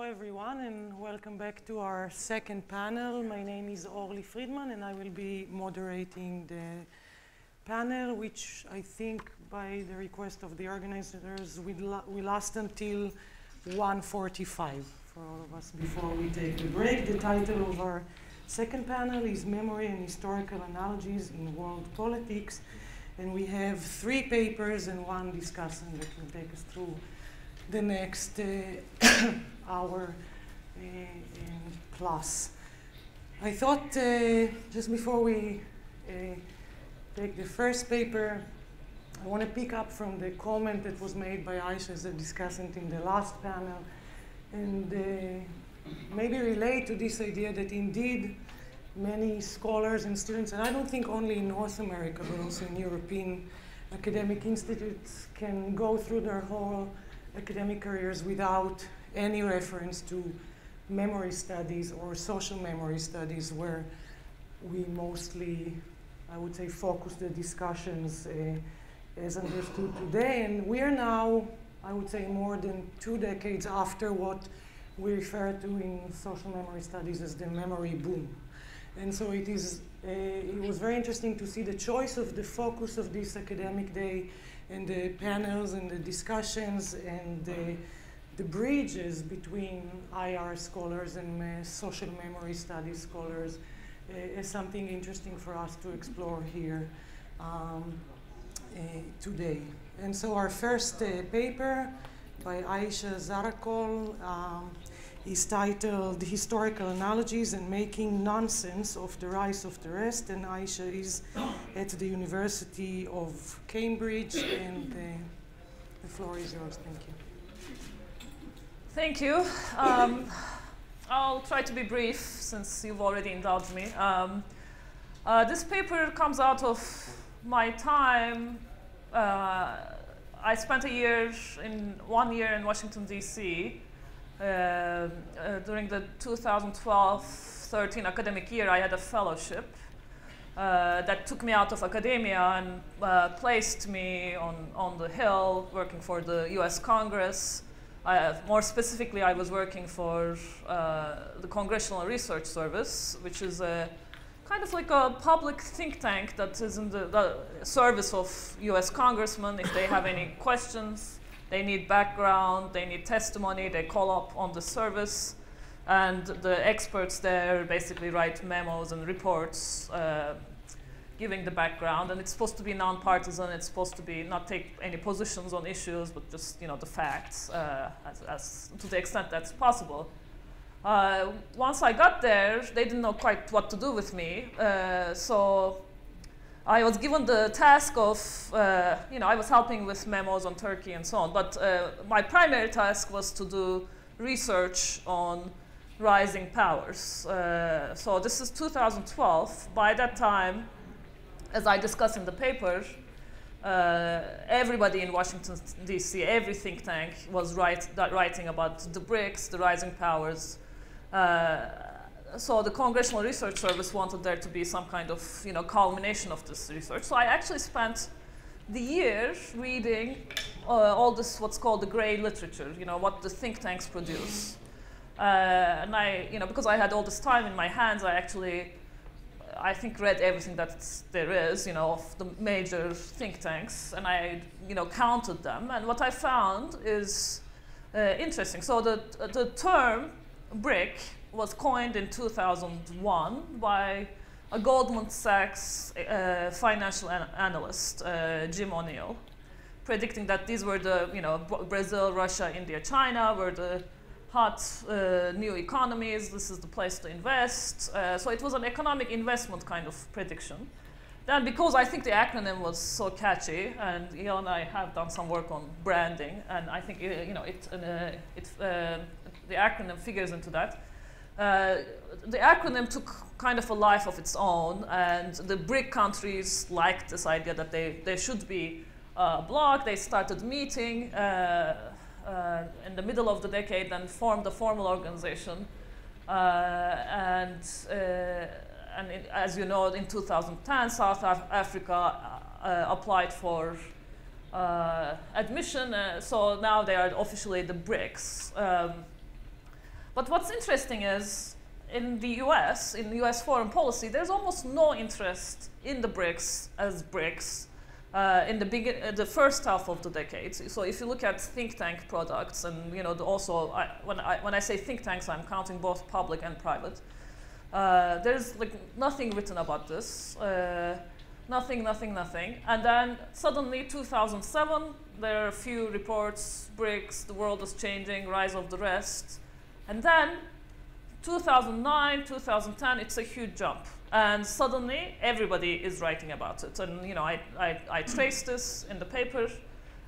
everyone, and welcome back to our second panel. My name is Orli Fridman, and I will be moderating the panel, which I think, by the request of the organizers, will last until 1:45 for all of us before we take the break. The title of our second panel is Memory and Historical Analogies in World Politics, and we have 3 papers and 1 discussant that will take us through the next hour and plus. I thought just before we take the first paper, I want to pick up from the comment that was made by Ayse as a discussant in the last panel, and maybe relate to this idea that indeed many scholars and students, and I don't think only in North America, but also in European academic institutes, can go through their whole academic careers without any reference to memory studies or social memory studies, where we mostly, I would say, focus the discussions as understood today. And we are now, I would say, more than 2 decades after what we refer to in social memory studies as the memory boom. And so it was very interesting to see the choice of the focus of this academic day and the panels and the discussions and the bridges between IR scholars and social memory studies scholars is something interesting for us to explore here today. And so our first paper by Ayse Zarakol is titled Historical Analogies and Making Nonsense of the Rise of the Rest, and Ayse is at the University of Cambridge, and the floor is yours. Thank you. Thank you. I'll try to be brief since you've already indulged me. This paper comes out of my time. I spent 1 year in Washington, D.C. During the 2012-13 academic year. I had a fellowship that took me out of academia and placed me on the Hill working for the US Congress. More specifically, I was working for the Congressional Research Service, which is kind of like a public think tank that is in the service of US congressmen. If they have any questions, they need background, they need testimony, they call up on the service, and the experts there basically write memos and reports giving the background. And it's supposed to be nonpartisan. It's supposed to be not take any positions on issues, but just the facts as to the extent that's possible. Once I got there, they didn't know quite what to do with me, so I was given the task of, I was helping with memos on Turkey and so on, but my primary task was to do research on rising powers. So this is 2012. By that time, as I discuss in the paper, everybody in Washington, D.C., every think tank was writing about the BRICS, the rising powers. So the Congressional Research Service wanted there to be some kind of culmination of this research. So I actually spent the year reading all this what's called the gray literature, what the think tanks produce. And because I had all this time in my hands, I think read everything that there is, of the major think tanks, and I counted them. And what I found is interesting. So the term BRIC was coined in 2001 by a Goldman Sachs financial analyst, Jim O'Neill, predicting that these were the, Brazil, Russia, India, China were the hot new economies. This is the place to invest. So it was an economic investment kind of prediction. Then, because I think the acronym was so catchy, and Jelena and I have done some work on branding, and I think the acronym figures into that. The acronym took kind of a life of its own, and the BRIC countries liked this idea that they should be a bloc. They started meeting in the middle of the decade and formed a formal organization. As you know, in 2010, South Africa applied for admission, so now they are officially the BRICS. But what's interesting is in US foreign policy, there's almost no interest in the BRICS as BRICS in the first half of the decade. So if you look at think tank products, and also when I say think tanks, I'm counting both public and private. There's like nothing written about this. Nothing. And then suddenly 2007, there are a few reports, BRICS, the world is changing, rise of the rest. And then 2009, 2010, it's a huge jump. And suddenly everybody is writing about it. And I traced this in the paper.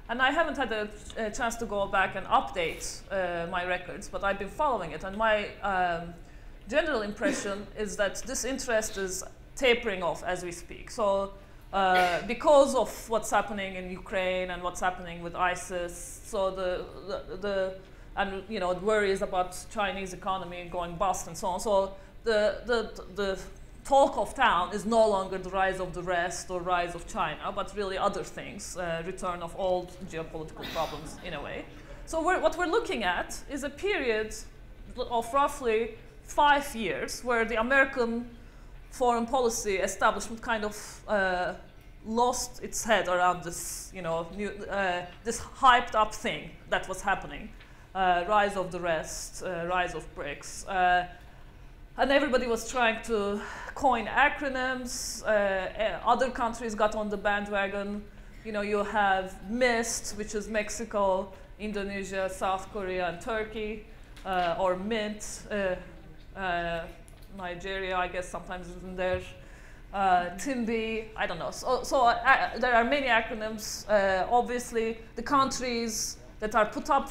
And I haven't had a chance to go back and update my records, but I've been following it. And my general impression is that this interest is tapering off as we speak. So because of what's happening in Ukraine and what's happening with ISIS, so the worries about Chinese economy going bust and so on. So the talk of town is no longer the rise of the rest or rise of China, but really other things, return of old geopolitical problems in a way. So what we're looking at is a period of roughly 5 years where the American foreign policy establishment kind of lost its head around this, this hyped up thing that was happening. Rise of the rest, rise of BRICS. And everybody was trying to coin acronyms. Other countries got on the bandwagon. You have MIST, which is Mexico, Indonesia, South Korea, and Turkey, or MINT, Nigeria, I guess sometimes isn't there. TIMBY, I don't know. So there are many acronyms. Obviously, the countries that are put up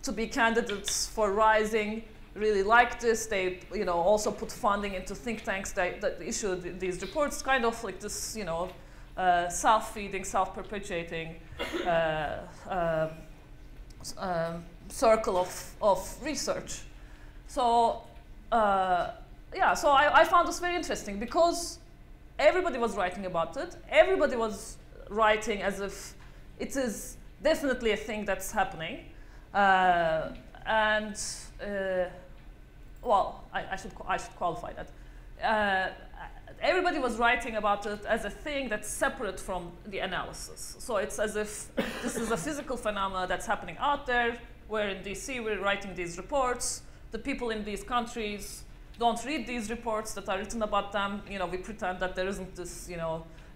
to be candidates for rising really like this. They also put funding into think tanks that issued these reports, kind of like this self-feeding, self-perpetuating circle of research. So so I found this very interesting because everybody was writing about it. Everybody was writing as if it is definitely a thing that's happening. Well, I should qualify that. Everybody was writing about it as a thing that's separate from the analysis. So it's as if this is a physical phenomena that's happening out there. We're in DC, we're writing these reports. The people in these countries don't read these reports that are written about them. We pretend that there isn't this,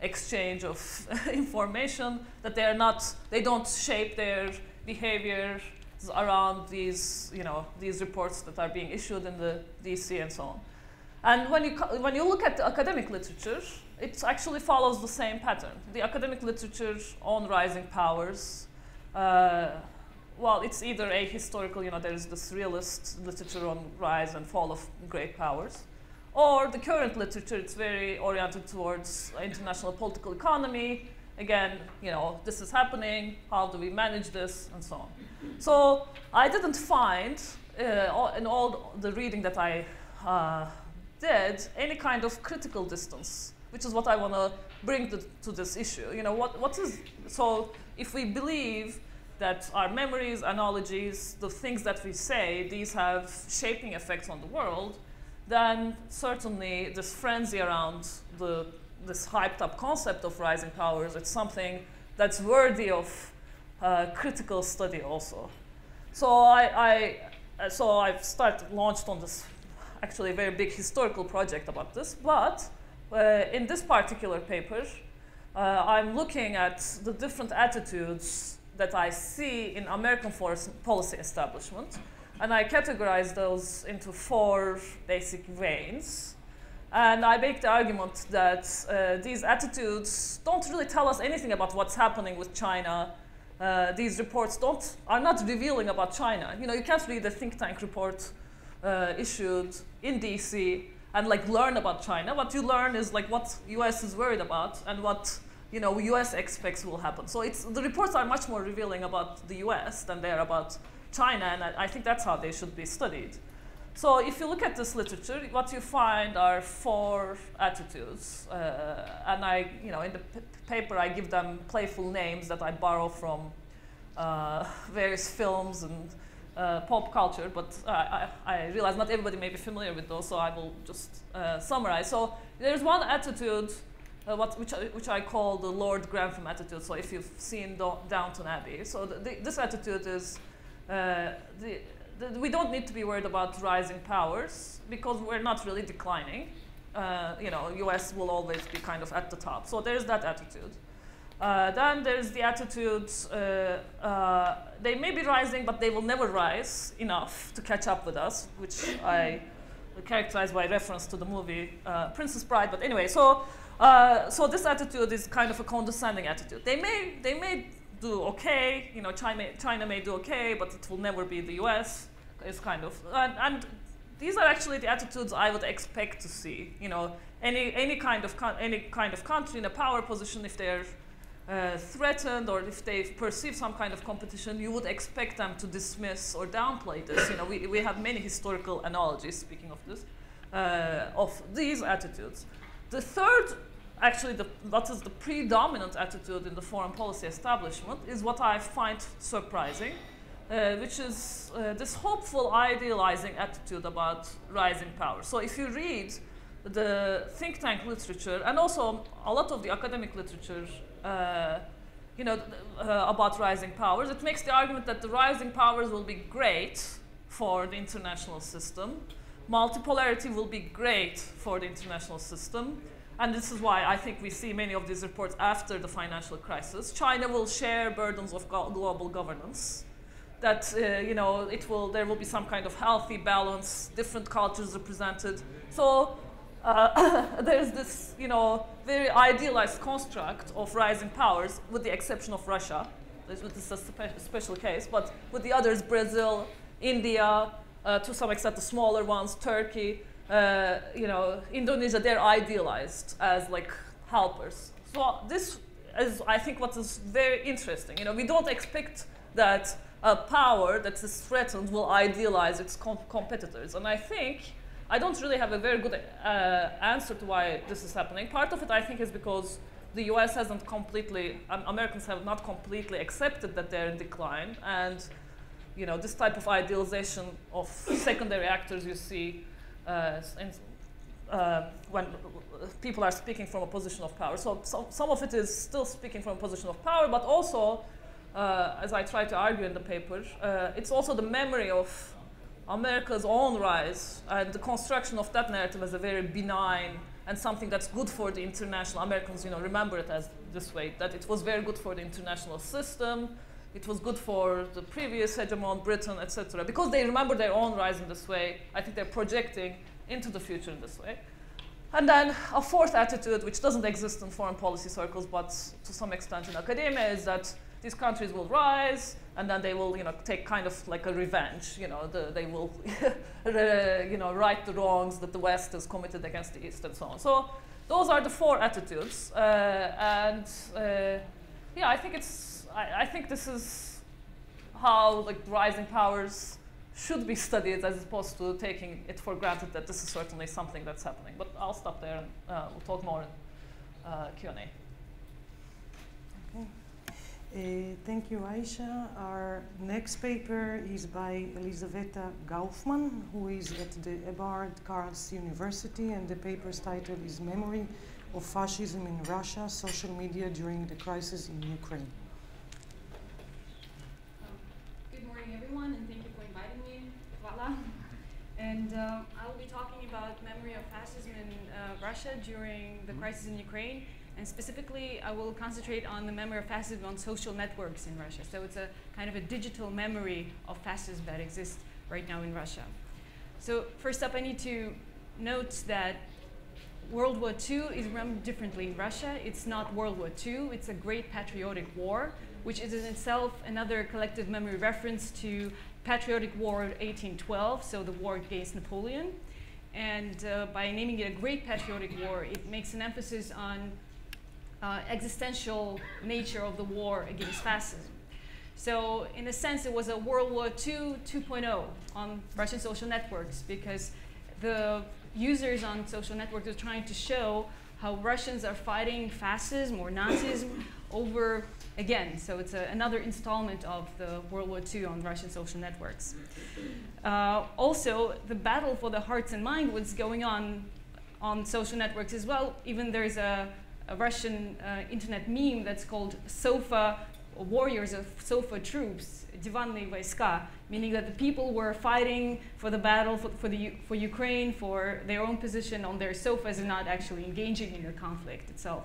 exchange of information, that they don't shape their behavior around these, these reports that are being issued in the DC and so on. And when you look at the academic literature, it actually follows the same pattern. The academic literature on rising powers, well, it's either ahistorical, there's this realist literature on rise and fall of great powers, or the current literature, it's very oriented towards international political economy. Again, this is happening, how do we manage this, and so on. So I didn't find, in all the reading that I did, any kind of critical distance, which is what I want to bring to this issue. So if we believe that our memories, analogies, the things that we say, these have shaping effects on the world, then certainly this frenzy around this hyped up concept of rising powers, it's something that's worthy of critical study also. So I've launched on this actually a very big historical project about this, but in this particular paper, I'm looking at the different attitudes that I see in American foreign policy establishment, and I categorize those into 4 basic veins. And I make the argument that these attitudes don't really tell us anything about what's happening with China. These reports are not revealing about China. You can't read a think tank report issued in DC and learn about China. What you learn is what US is worried about and what US expects will happen. So the reports are much more revealing about the US than they are about China, and I think that's how they should be studied. So if you look at this literature, what you find are 4 attitudes, and in the paper I give them playful names that I borrow from various films and pop culture, but I realize not everybody may be familiar with those, so I will just summarize. So there's one attitude, which I call the Lord Grantham attitude. So if you've seen Downton Abbey, so this attitude is we don't need to be worried about rising powers because we're not really declining. You know, US will always be kind of at the top. So there's that attitude. Then there's the attitude, they may be rising, but they will never rise enough to catch up with us, which I characterize by reference to the movie Princess Bride. But anyway, so this attitude is kind of a condescending attitude. They may do okay, you know, China may do okay, but it will never be the US. It's kind of, and these are actually the attitudes I would expect to see. You know, any kind of country in a power position, if they're threatened or if they perceive some kind of competition, you would expect them to dismiss or downplay this. You know, we have many historical analogies, speaking of this, of these attitudes. The third, actually, what is the predominant attitude in the foreign policy establishment is what I find surprising, which is this hopeful, idealizing attitude about rising power. So if you read the think tank literature and also a lot of the academic literature you know, about rising powers, it makes the argument that the rising powers will be great for the international system. Multipolarity will be great for the international system. And this is why I think we see many of these reports after the financial crisis. China will share burdens of global governance. That you know, there will be some kind of healthy balance, different cultures represented. So there's this, you know, very idealized construct of rising powers, with the exception of Russia. This is a special case, but with the others, Brazil, India, to some extent the smaller ones, Turkey, you know, Indonesia, they're idealized as like helpers. So this is, I think, what is very interesting. You know, we don't expect that a power that is threatened will idealize its competitors, and I don't really have a very good answer to why this is happening. Part of it, I think, is because the US hasn't completely, Americans have not completely accepted that they're in decline, and you know, this type of idealization of secondary actors you see when people are speaking from a position of power. So some of it is still speaking from a position of power, but also, as I try to argue in the paper, it's also the memory of America's own rise and the construction of that narrative as a very benign and something that's good for the international. Americans, you know, remember it as this way, that it was very good for the international system, it was good for the previous hegemon, Britain, etc. Because they remember their own rise in this way, I think they're projecting into the future in this way. And then a fourth attitude, which doesn't exist in foreign policy circles, but to some extent in academia, is that these countries will rise, and then they will, you know, take kind of like a revenge. You know, they will, you know, right the wrongs that the West has committed against the East, and so on. So those are the four attitudes, and yeah, I think I think this is how like rising powers should be studied, as opposed to taking it for granted that this is certainly something that's happening. But I'll stop there, and we'll talk more in Q&A. Thank you, Ayse. Our next paper is by Elisaveta Gaufman, who is at the Eberhard Karls University, and the paper's title is Memory of Fascism in Russia, Social Media During the Crisis in Ukraine. Good morning, everyone, and thank you for inviting me. Voila. And I'll be talking about memory of fascism in Russia during the crisis in Ukraine. And specifically, I will concentrate on the memory of fascism on social networks in Russia. So it's a kind of a digital memory of fascism that exists right now in Russia. So first up, I need to note that World War II is remembered differently in Russia. It's not World War II, it's a Great Patriotic War, which is in itself another collective memory reference to Patriotic War of 1812, so the war against Napoleon. And by naming it a Great Patriotic War, it makes an emphasis on existential nature of the war against fascism. So in a sense, it was a World War II 2.0 on Russian social networks, because the users on social networks are trying to show how Russians are fighting fascism or Nazism over again. So it's another installment of the World War II on Russian social networks. Also, the battle for the hearts and mind was going on social networks as well. Even there's a Russian internet meme that's called Sofa Warriors of Sofa Troops, Divanные войска, meaning that the people were fighting for the battle for Ukraine, for their own position on their sofas and not actually engaging in the conflict itself.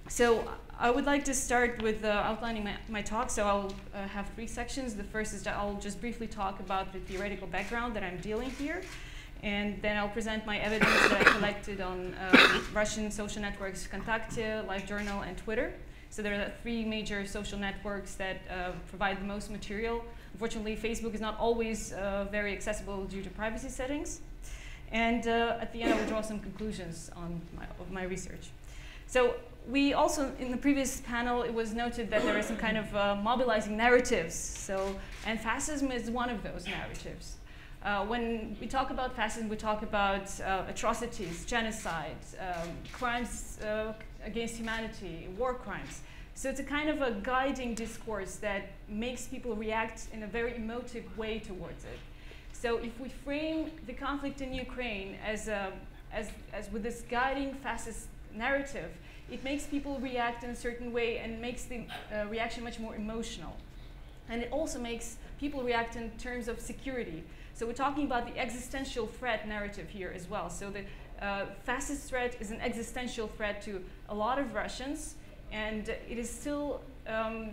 So I would like to start with outlining my talk. So I'll have 3 sections. The first is that I'll just briefly talk about the theoretical background that I'm dealing here. And then I'll present my evidence that I collected on Russian social networks, Kontakte, LiveJournal, and Twitter. So there are 3 major social networks that provide the most material. Unfortunately, Facebook is not always very accessible due to privacy settings. And at the end, I will draw some conclusions of my research. So we also, in the previous panel, it was noted that there are some kind of mobilizing narratives. And fascism is one of those narratives. When we talk about fascism, we talk about atrocities, genocide, crimes against humanity, war crimes. So it's a kind of a guiding discourse that makes people react in a very emotive way towards it. So if we frame the conflict in Ukraine as with this guiding fascist narrative, it makes people react in a certain way and makes the reaction much more emotional. And it also makes people react in terms of security. So we're talking about the existential threat narrative here as well. So the fascist threat is an existential threat to a lot of Russians, and it is still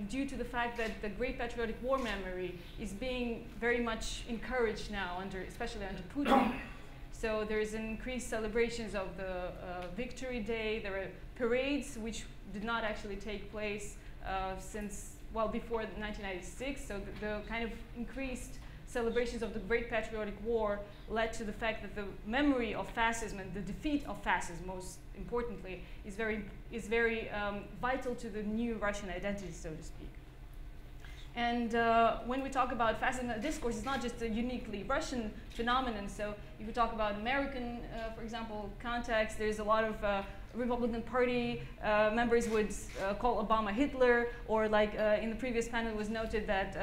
due to the fact that the Great Patriotic War memory is being very much encouraged now, especially under Putin. So there's increased celebrations of the Victory Day. There are parades which did not actually take place since, well, before 1996. So the kind of increased celebrations of the Great Patriotic War led to the fact that the memory of fascism and the defeat of fascism, most importantly, is very vital to the new Russian identity, so to speak. And when we talk about fascism discourse, it's not just a uniquely Russian phenomenon. So if we talk about American, for example, context, there's a lot of Republican Party members would call Obama Hitler, or like in the previous panel it was noted that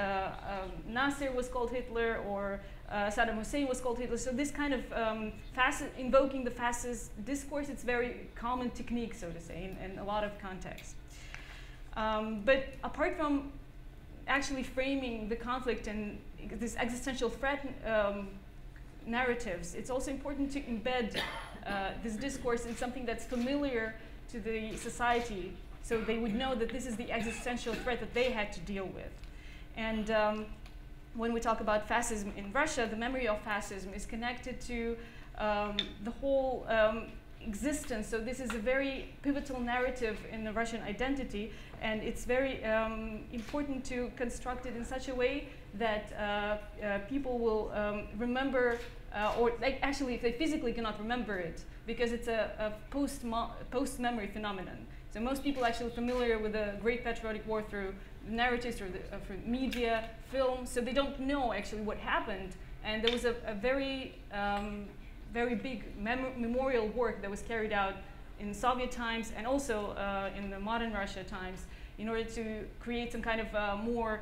Nasser was called Hitler, or Saddam Hussein was called Hitler. So this kind of invoking the fascist discourse, it's very common technique, so to say, in a lot of contexts. But apart from actually framing the conflict and this existential threat narratives, it's also important to embed this discourse in something that's familiar to the society, so they would know that this is the existential threat that they had to deal with. And when we talk about fascism in Russia, the memory of fascism is connected to the whole existence. So this is a very pivotal narrative in the Russian identity, and it's very important to construct it in such a way that people will remember, or like actually if they physically cannot remember it, because it's a post-memory phenomenon. So most people actually familiar with the Great Patriotic War through narratives or through media, film, so they don't know actually what happened. And there was a very very big memorial work that was carried out in Soviet times and also in the modern Russia times in order to create some kind of more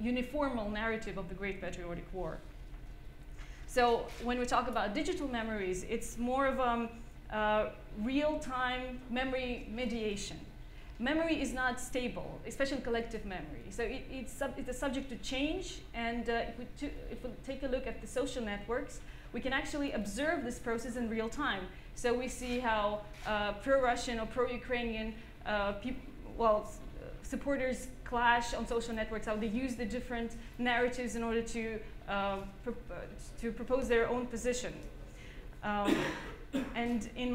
uniformal narrative of the Great Patriotic War. So when we talk about digital memories, it's more of real-time memory mediation. Memory is not stable, especially collective memory. So it's a subject to change, and if we take a look at the social networks, we can actually observe this process in real time. So we see how pro-Russian or pro-Ukrainian supporters clash on social networks, how they use the different narratives in order to propose their own position. And in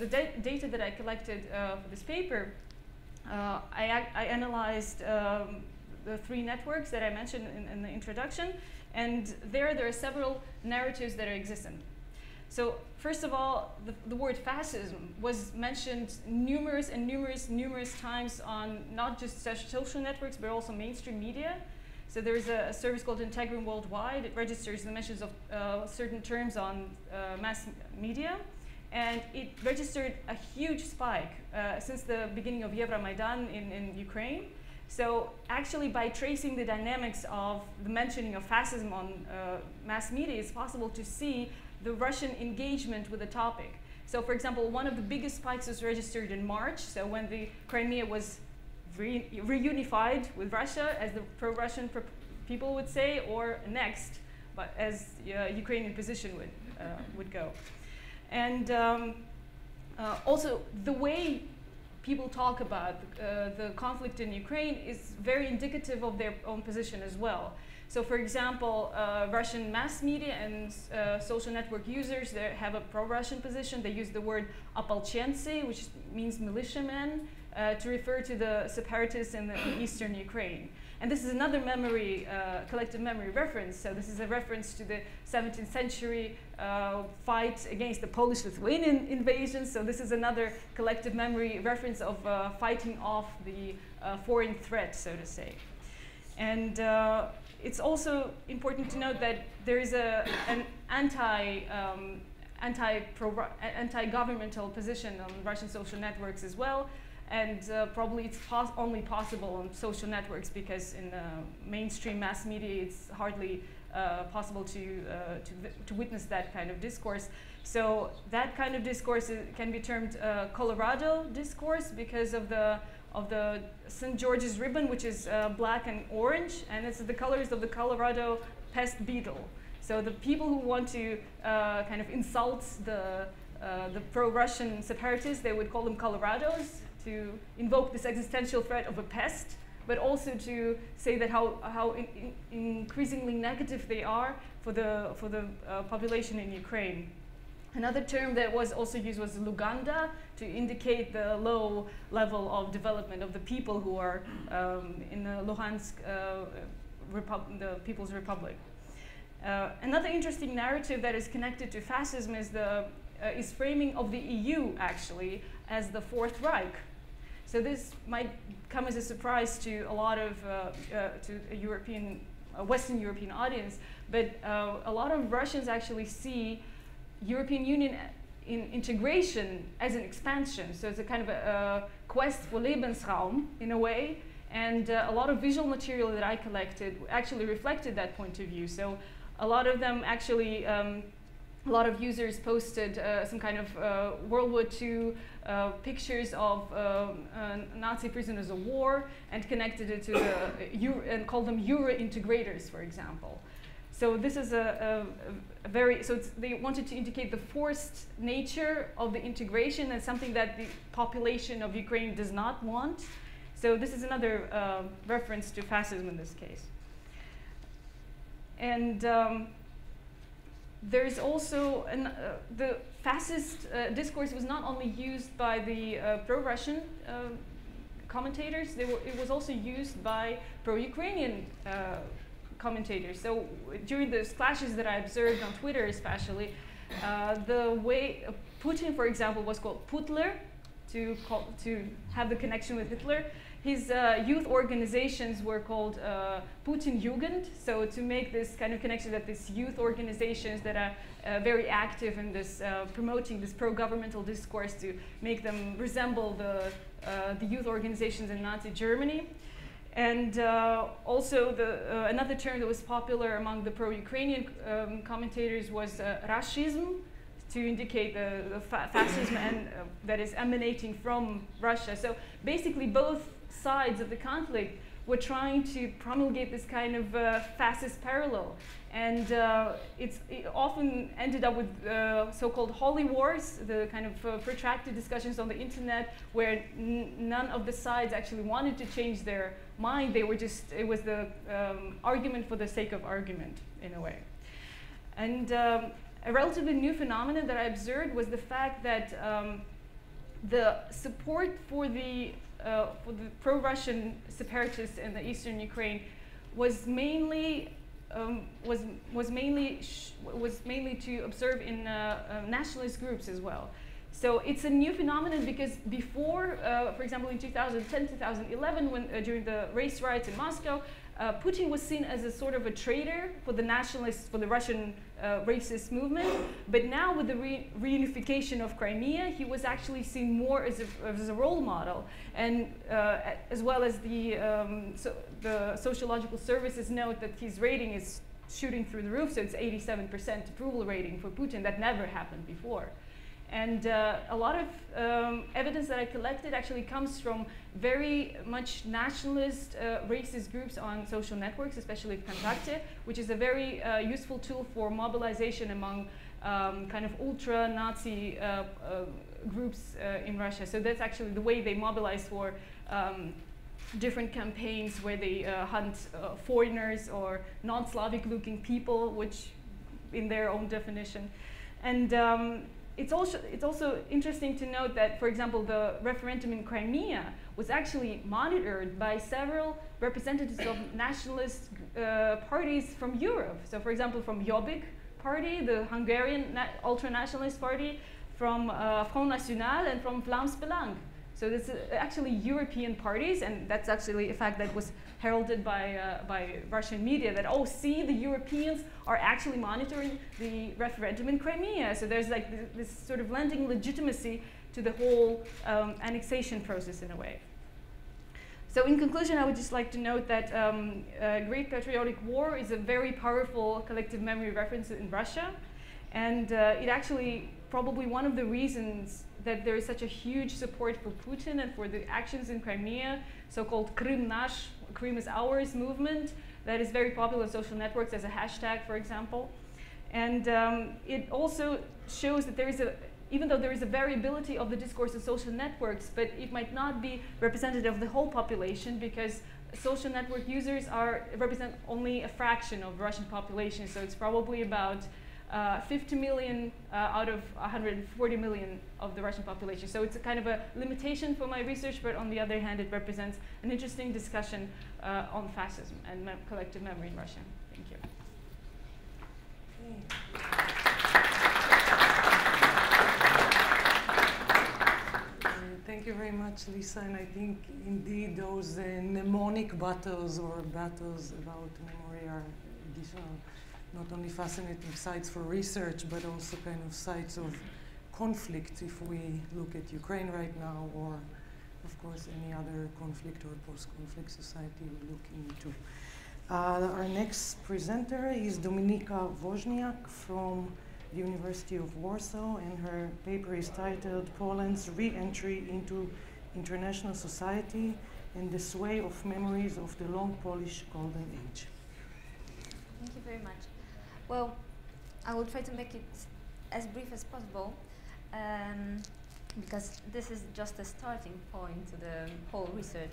the data that I collected for this paper, I analyzed the 3 networks that I mentioned in the introduction, and there are several narratives that are existent. So first of all, the word fascism was mentioned numerous times on not just social networks, but also mainstream media. So there's a service called Integrum Worldwide. It registers the mentions of certain terms on mass media. And it registered a huge spike since the beginning of Euromaidan in Ukraine. So actually, by tracing the dynamics of the mentioning of fascism on mass media, it's possible to see the Russian engagement with the topic. So for example, one of the biggest spikes was registered in March, so when the Crimea was reunified with Russia, as the pro-Russian people would say, or annexed, but as Ukrainian position would go. And also, the way people talk about the conflict in Ukraine is very indicative of their own position as well. So for example, Russian mass media and social network users, they have a pro-Russian position. They use the word opolchenцы, which means militiamen, to refer to the separatists in eastern Ukraine. And this is another memory, collective memory reference. So this is a reference to the 17th century fight against the Polish-Lithuanian invasion. So this is another collective memory reference of fighting off the foreign threat, so to say. And it's also important to note that there is an anti-governmental position on Russian social networks as well. And probably it's only possible on social networks because in mainstream mass media it's hardly possible to witness that kind of discourse. So that kind of discourse can be termed Colorado discourse because of the St. George's ribbon, which is black and orange, and it's the colors of the Colorado pest beetle. So the people who want to kind of insult the pro-Russian separatists, they would call them Colorados, to invoke this existential threat of a pest, but also to say that how increasingly negative they are for the population in Ukraine. Another term that was also used was Luganda, to indicate the low level of development of the people who are in the Luhansk, the People's Republic. Another interesting narrative that is connected to fascism is framing of the EU actually as the Fourth Reich. So this might come as a surprise to a lot of to a Western European audience, but a lot of Russians actually see European Union integration as an expansion. So it's a kind of a quest for Lebensraum in a way, and a lot of visual material that I collected actually reflected that point of view. So a lot of them actually, a lot of users posted some kind of World War II pictures of Nazi prisoners of war and connected it to and called them Euro integrators, for example. So this is they wanted to indicate the forced nature of the integration as something that the population of Ukraine does not want. So this is another reference to fascism in this case. And there's also, the fascist discourse was not only used by the pro-Russian commentators, it was also used by pro-Ukrainian commentators. So during those clashes that I observed on Twitter especially, the way Putin, for example, was called Putler, to have the connection with Hitler. His youth organizations were called Putin Jugend, so to make this kind of connection that these youth organizations that are very active in this promoting this pro-governmental discourse, to make them resemble the youth organizations in Nazi Germany. And also another term that was popular among the pro-Ukrainian commentators was Rashism, to indicate the fascism that is emanating from Russia. So basically both sides of the conflict were trying to promulgate this kind of fascist parallel. And it often ended up with so-called holy wars, the kind of protracted discussions on the internet where none of the sides actually wanted to change their mind. They were just, it was the argument for the sake of argument in a way. And a relatively new phenomenon that I observed was the fact that the support for the pro-Russian separatists in the eastern Ukraine was mainly to observe in nationalist groups as well. So it's a new phenomenon because before, for example, in 2010, 2011, when during the race riots in Moscow, Putin was seen as a sort of a traitor for the nationalists, for the Russian racist movement. But now with the reunification of Crimea, he was actually seen more as a role model. And as well as the sociological services note that his rating is shooting through the roof, so it's 87% approval rating for Putin. That never happened before. And a lot of evidence that I collected actually comes from very much nationalist, racist groups on social networks, especially Kontakte, which is a very useful tool for mobilization among kind of ultra-Nazi groups in Russia. So that's actually the way they mobilize for different campaigns where they hunt foreigners or non-Slavic looking people, which in their own definition. And it's also interesting to note that, for example, the referendum in Crimea was actually monitored by several representatives of nationalist parties from Europe. So, for example, from Jobbik party, the Hungarian ultra-nationalist party, from Front National, and from Vlaams Belang. So this is actually European parties, and that's actually a fact that was heralded by Russian media, that, oh, see, the Europeans are actually monitoring the referendum in Crimea. So there's like this sort of lending legitimacy to the whole annexation process in a way. So in conclusion, I would just like to note that Great Patriotic War is a very powerful collective memory reference in Russia, and it actually probably one of the reasons that there is such a huge support for Putin and for the actions in Crimea, so-called Krym Nash, Crimea is ours movement, that is very popular on social networks as a hashtag, for example. And it also shows that there is even though there is a variability of the discourse of social networks, but it might not be representative of the whole population, because social network users represent only a fraction of the Russian population, so it's probably about 50 million out of 140 million of the Russian population. So it's a kind of a limitation for my research, but on the other hand, it represents an interesting discussion on fascism and collective memory in Russia. Thank you. Thank you very much, Lisa. And I think indeed those mnemonic battles or battles about memory are additional, not only fascinating sites for research, but also kind of sites of conflict if we look at Ukraine right now, or of course any other conflict or post-conflict society we're looking into. Our next presenter is Dominika Wozniak from the University of Warsaw, and her paper is titled Poland's Re-Entry into International Society and the Sway of Memories of the Long Polish Golden Age. Thank you very much. Well, I will try to make it as brief as possible, because this is just a starting point to the whole research.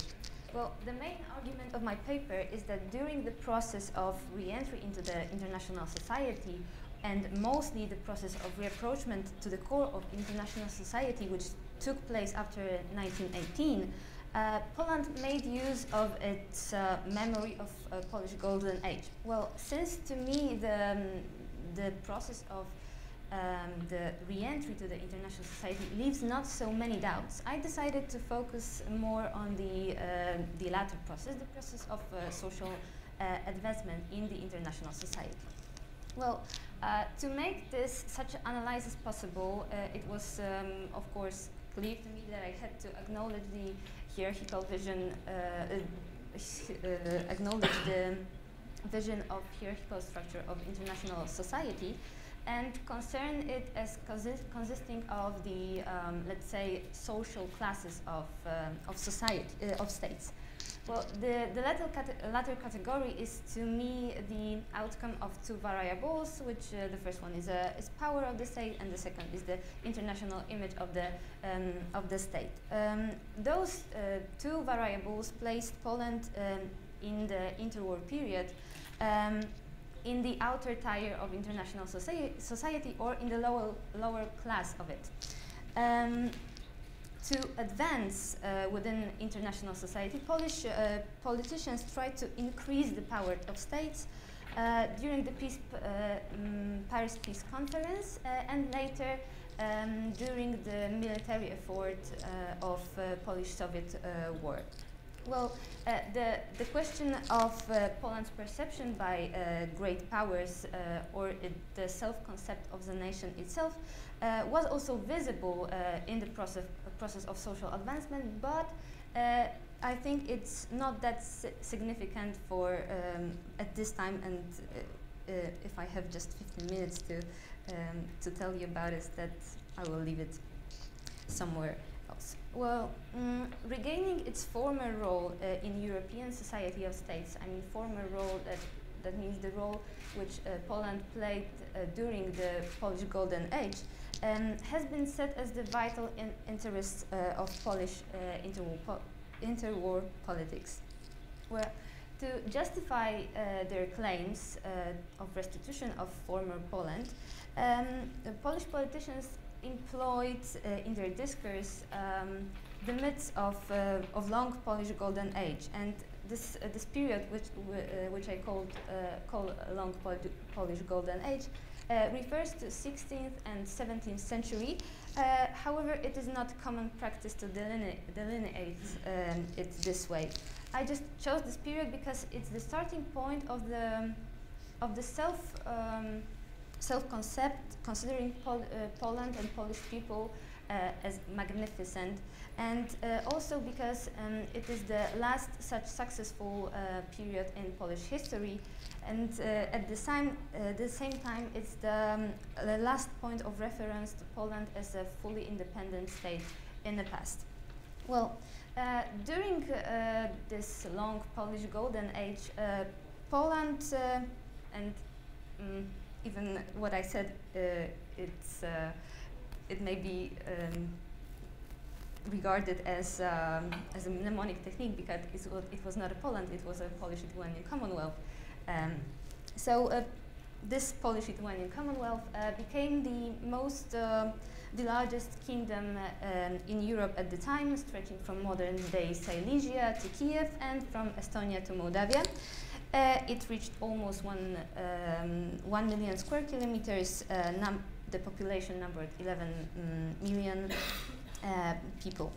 Well, the main argument of my paper is that during the process of re-entry into the international society, and mostly the process of reapproachment to the core of international society, which took place after 1918, Poland made use of its memory of Polish Golden Age. Well, since to me the process of the re-entry to the international society leaves not so many doubts, I decided to focus more on the latter process, the process of social advancement in the international society. Well, to make this such an analysis possible, it was, of course, clear to me that I had to acknowledge the hierarchical vision, acknowledge the vision of hierarchical structure of international society, and concern it as consisting of the, let's say, social classes of society, of states. Well, the latter category is to me the outcome of two variables, which the first one is power of the state, and the second is the international image of the state. Those two variables placed Poland in the interwar period in the outer tier of international society, or in the lower class of it. To advance within international society, Polish politicians tried to increase the power of states during the Paris Peace Conference, and later during the military effort of Polish-Soviet war. Well, the question of Poland's perception by great powers or the self-concept of the nation itself was also visible in the process of social advancement, but I think it's not that significant for at this time, and if I have just 15 minutes to tell you about it, that I will leave it somewhere else. Well, regaining its former role in European society of states, I mean former role, that means the role which Poland played during the Polish Golden Age, has been set as the vital interest of Polish interwar politics. Well, to justify their claims of restitution of former Poland, the Polish politicians employed in their discourse the myths of long Polish Golden Age, and this period, which I call long Polish Golden Age, refers to 16th and 17th century. However, it is not common practice to delineate it this way. I just chose this period because it's the starting point of the self-concept, considering Poland and Polish people as magnificent, and also because it is the last such successful period in Polish history, and at the same time it's the last point of reference to Poland as a fully independent state in the past. Well, during this long Polish Golden Age, Poland and even what I said, it may be regarded as a mnemonic technique, because it was not a Poland, it was a Polish-Lithuanian Commonwealth. So this Polish-Lithuanian Commonwealth became the largest kingdom in Europe at the time, stretching from modern-day Silesia to Kiev and from Estonia to Moldavia. It reached almost 1 million square kilometers. The population numbered 11 million people.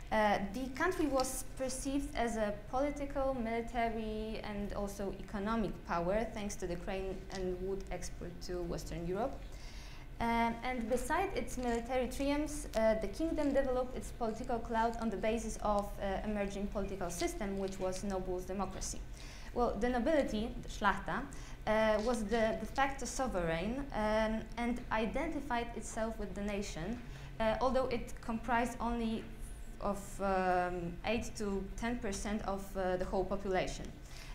The country was perceived as a political, military, and also economic power, thanks to the grain and wood export to Western Europe. And beside its military triumphs, the kingdom developed its political clout on the basis of emerging political system, which was nobles' democracy. Well, the nobility, the Szlachta, was the de facto sovereign and identified itself with the nation, although it comprised only of 8 to 10% of the whole population.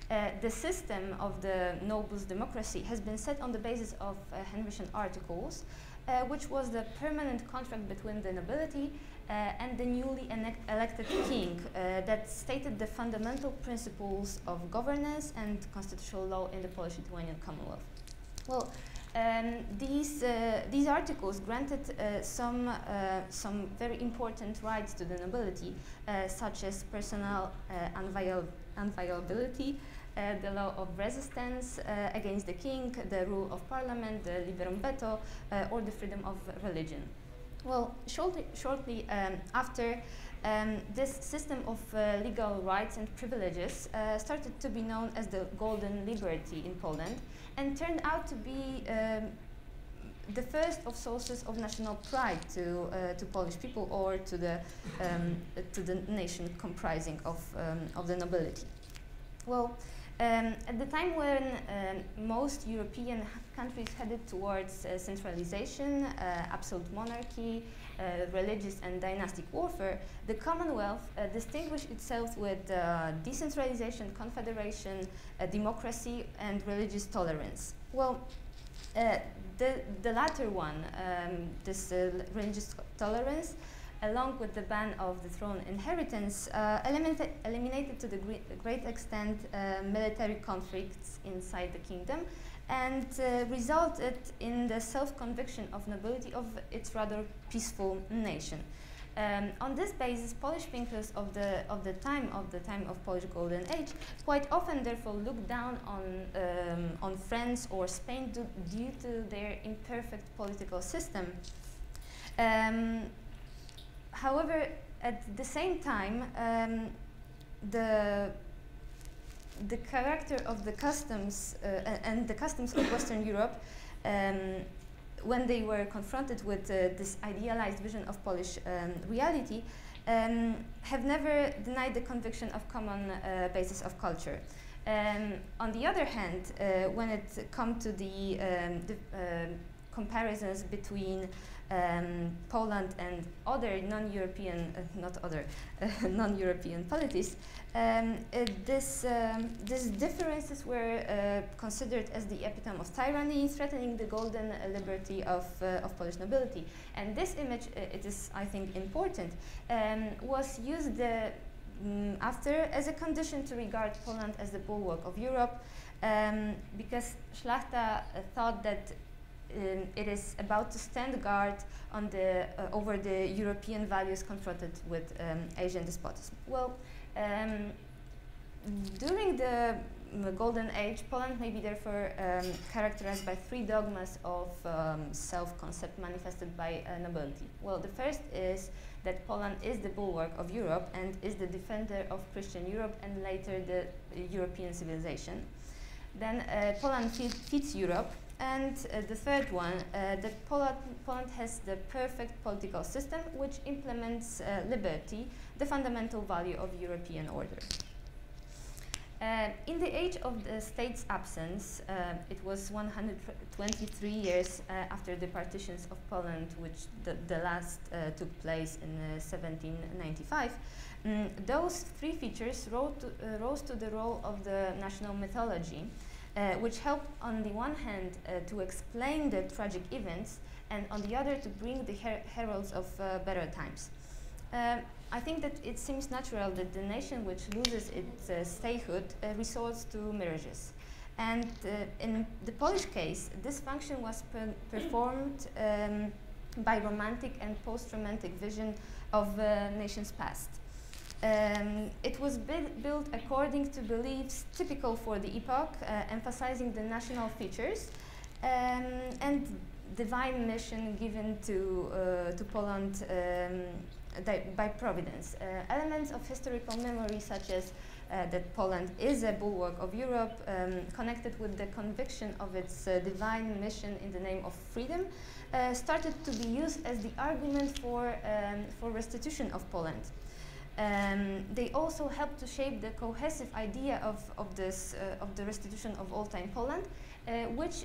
The system of the nobles' democracy has been set on the basis of Henrician articles, which was the permanent contract between the nobility and the newly elected king that stated the fundamental principles of governance and constitutional law in the Polish-Lithuanian Commonwealth. Well, these articles granted some very important rights to the nobility, such as personal inviolability, the law of resistance against the king, the rule of parliament, the liberum veto, or the freedom of religion. Well, shortly after, this system of legal rights and privileges started to be known as the Golden Liberty in Poland, and turned out to be the first of sources of national pride to Polish people, or to the nation comprising of the nobility. Well, at the time when most European countries headed towards centralization, absolute monarchy, religious and dynastic warfare, the Commonwealth distinguished itself with decentralization, confederation, democracy, and religious tolerance. Well, the latter one, this religious tolerance, along with the ban of the throne inheritance, eliminated to the great extent military conflicts inside the kingdom, and resulted in the self-conviction of nobility of its rather peaceful nation. On this basis, Polish thinkers of the time of Polish Golden Age quite often therefore looked down on France or Spain due to their imperfect political system. However, at the same time, the character of the customs and the customs of Western Europe, when they were confronted with this idealized vision of Polish reality, have never denied the conviction of common basis of culture. On the other hand, when it comes to the comparisons between Poland and other non-European, non-European polities, these differences were considered as the epitome of tyranny, threatening the golden liberty of Polish nobility. And this image, it is, I think, important, was used after as a condition to regard Poland as the bulwark of Europe, because Szlachta thought that it is about to stand guard on over the European values confronted with Asian despotism. Well, during the Golden Age, Poland may be therefore characterized by three dogmas of self-concept manifested by nobility. Well, the first is that Poland is the bulwark of Europe and is the defender of Christian Europe and later the European civilization. Then Poland feeds Europe. And the third one, that Poland has the perfect political system which implements liberty, the fundamental value of European order. In the age of the state's absence, it was 123 years after the partitions of Poland, which the last took place in 1795. Those three features rose to the role of the national mythology, which help on the one hand to explain the tragic events and on the other to bring the heralds of better times. I think that it seems natural that the nation which loses its statehood resorts to mirages. And in the Polish case, this function was performed by romantic and post-romantic vision of nation's past. It was built according to beliefs typical for the epoch, emphasizing the national features and divine mission given to Poland by Providence. Elements of historical memory such as that Poland is a bulwark of Europe, connected with the conviction of its divine mission in the name of freedom, started to be used as the argument for restitution of Poland. They also helped to shape the cohesive idea of the restitution of old-time Poland, which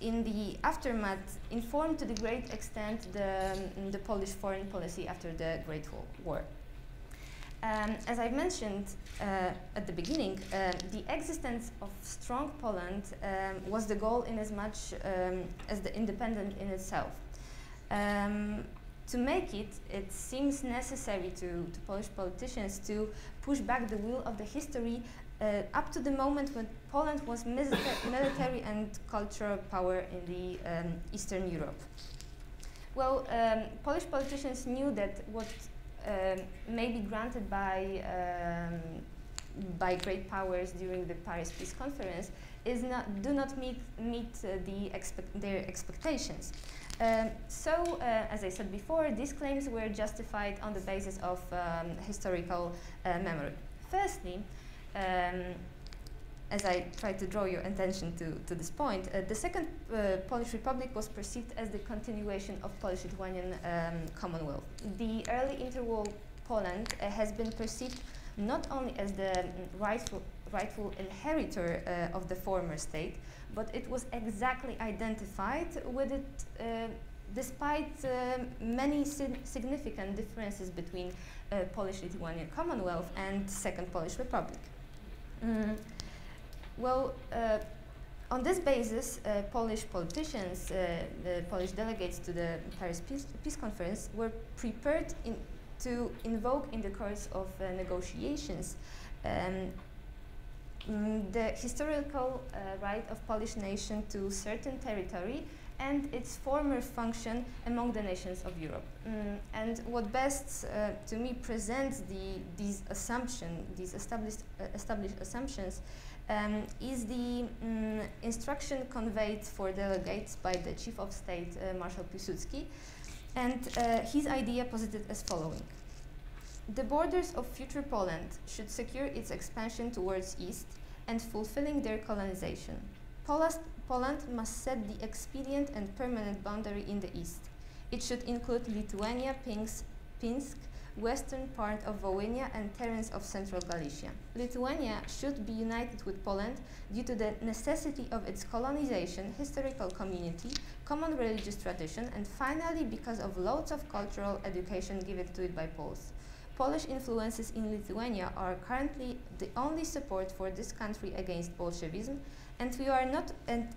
in the aftermath informed to the great extent the Polish foreign policy after the Great War. As I mentioned at the beginning, the existence of strong Poland was the goal in as much as the independent in itself. To make it, it seems necessary to Polish politicians to push back the wheel of the history up to the moment when Poland was military and cultural power in the Eastern Europe. Well, Polish politicians knew that what may be granted by great powers during the Paris Peace Conference do not meet their expectations. As I said before, these claims were justified on the basis of historical memory. Firstly, as I try to draw your attention to this point, the Second Polish Republic was perceived as the continuation of Polish-Lithuanian Commonwealth. The early interwar Poland has been perceived not only as the rightful inheritor of the former state, but it was exactly identified with it despite many significant differences between Polish-Lithuanian Commonwealth and Second Polish Republic. On this basis, Polish politicians, the Polish delegates to the Paris Peace Conference were prepared to invoke in the course of negotiations the historical right of Polish nation to certain territory and its former function among the nations of Europe. And what best, to me, presents these established assumptions is the instruction conveyed for delegates by the Chief of State, Marshal Piłsudski, and his idea posited as following. The borders of future Poland should secure its expansion towards east and fulfilling their colonization. Poland must set the expedient and permanent boundary in the east. It should include Lithuania, Pinsk, western part of Volhynia and terrains of central Galicia. Lithuania should be united with Poland due to the necessity of its colonization, historical community, common religious tradition, and finally because of loads of cultural education given to it by Poles. Polish influences in Lithuania are currently the only support for this country against Bolshevism, and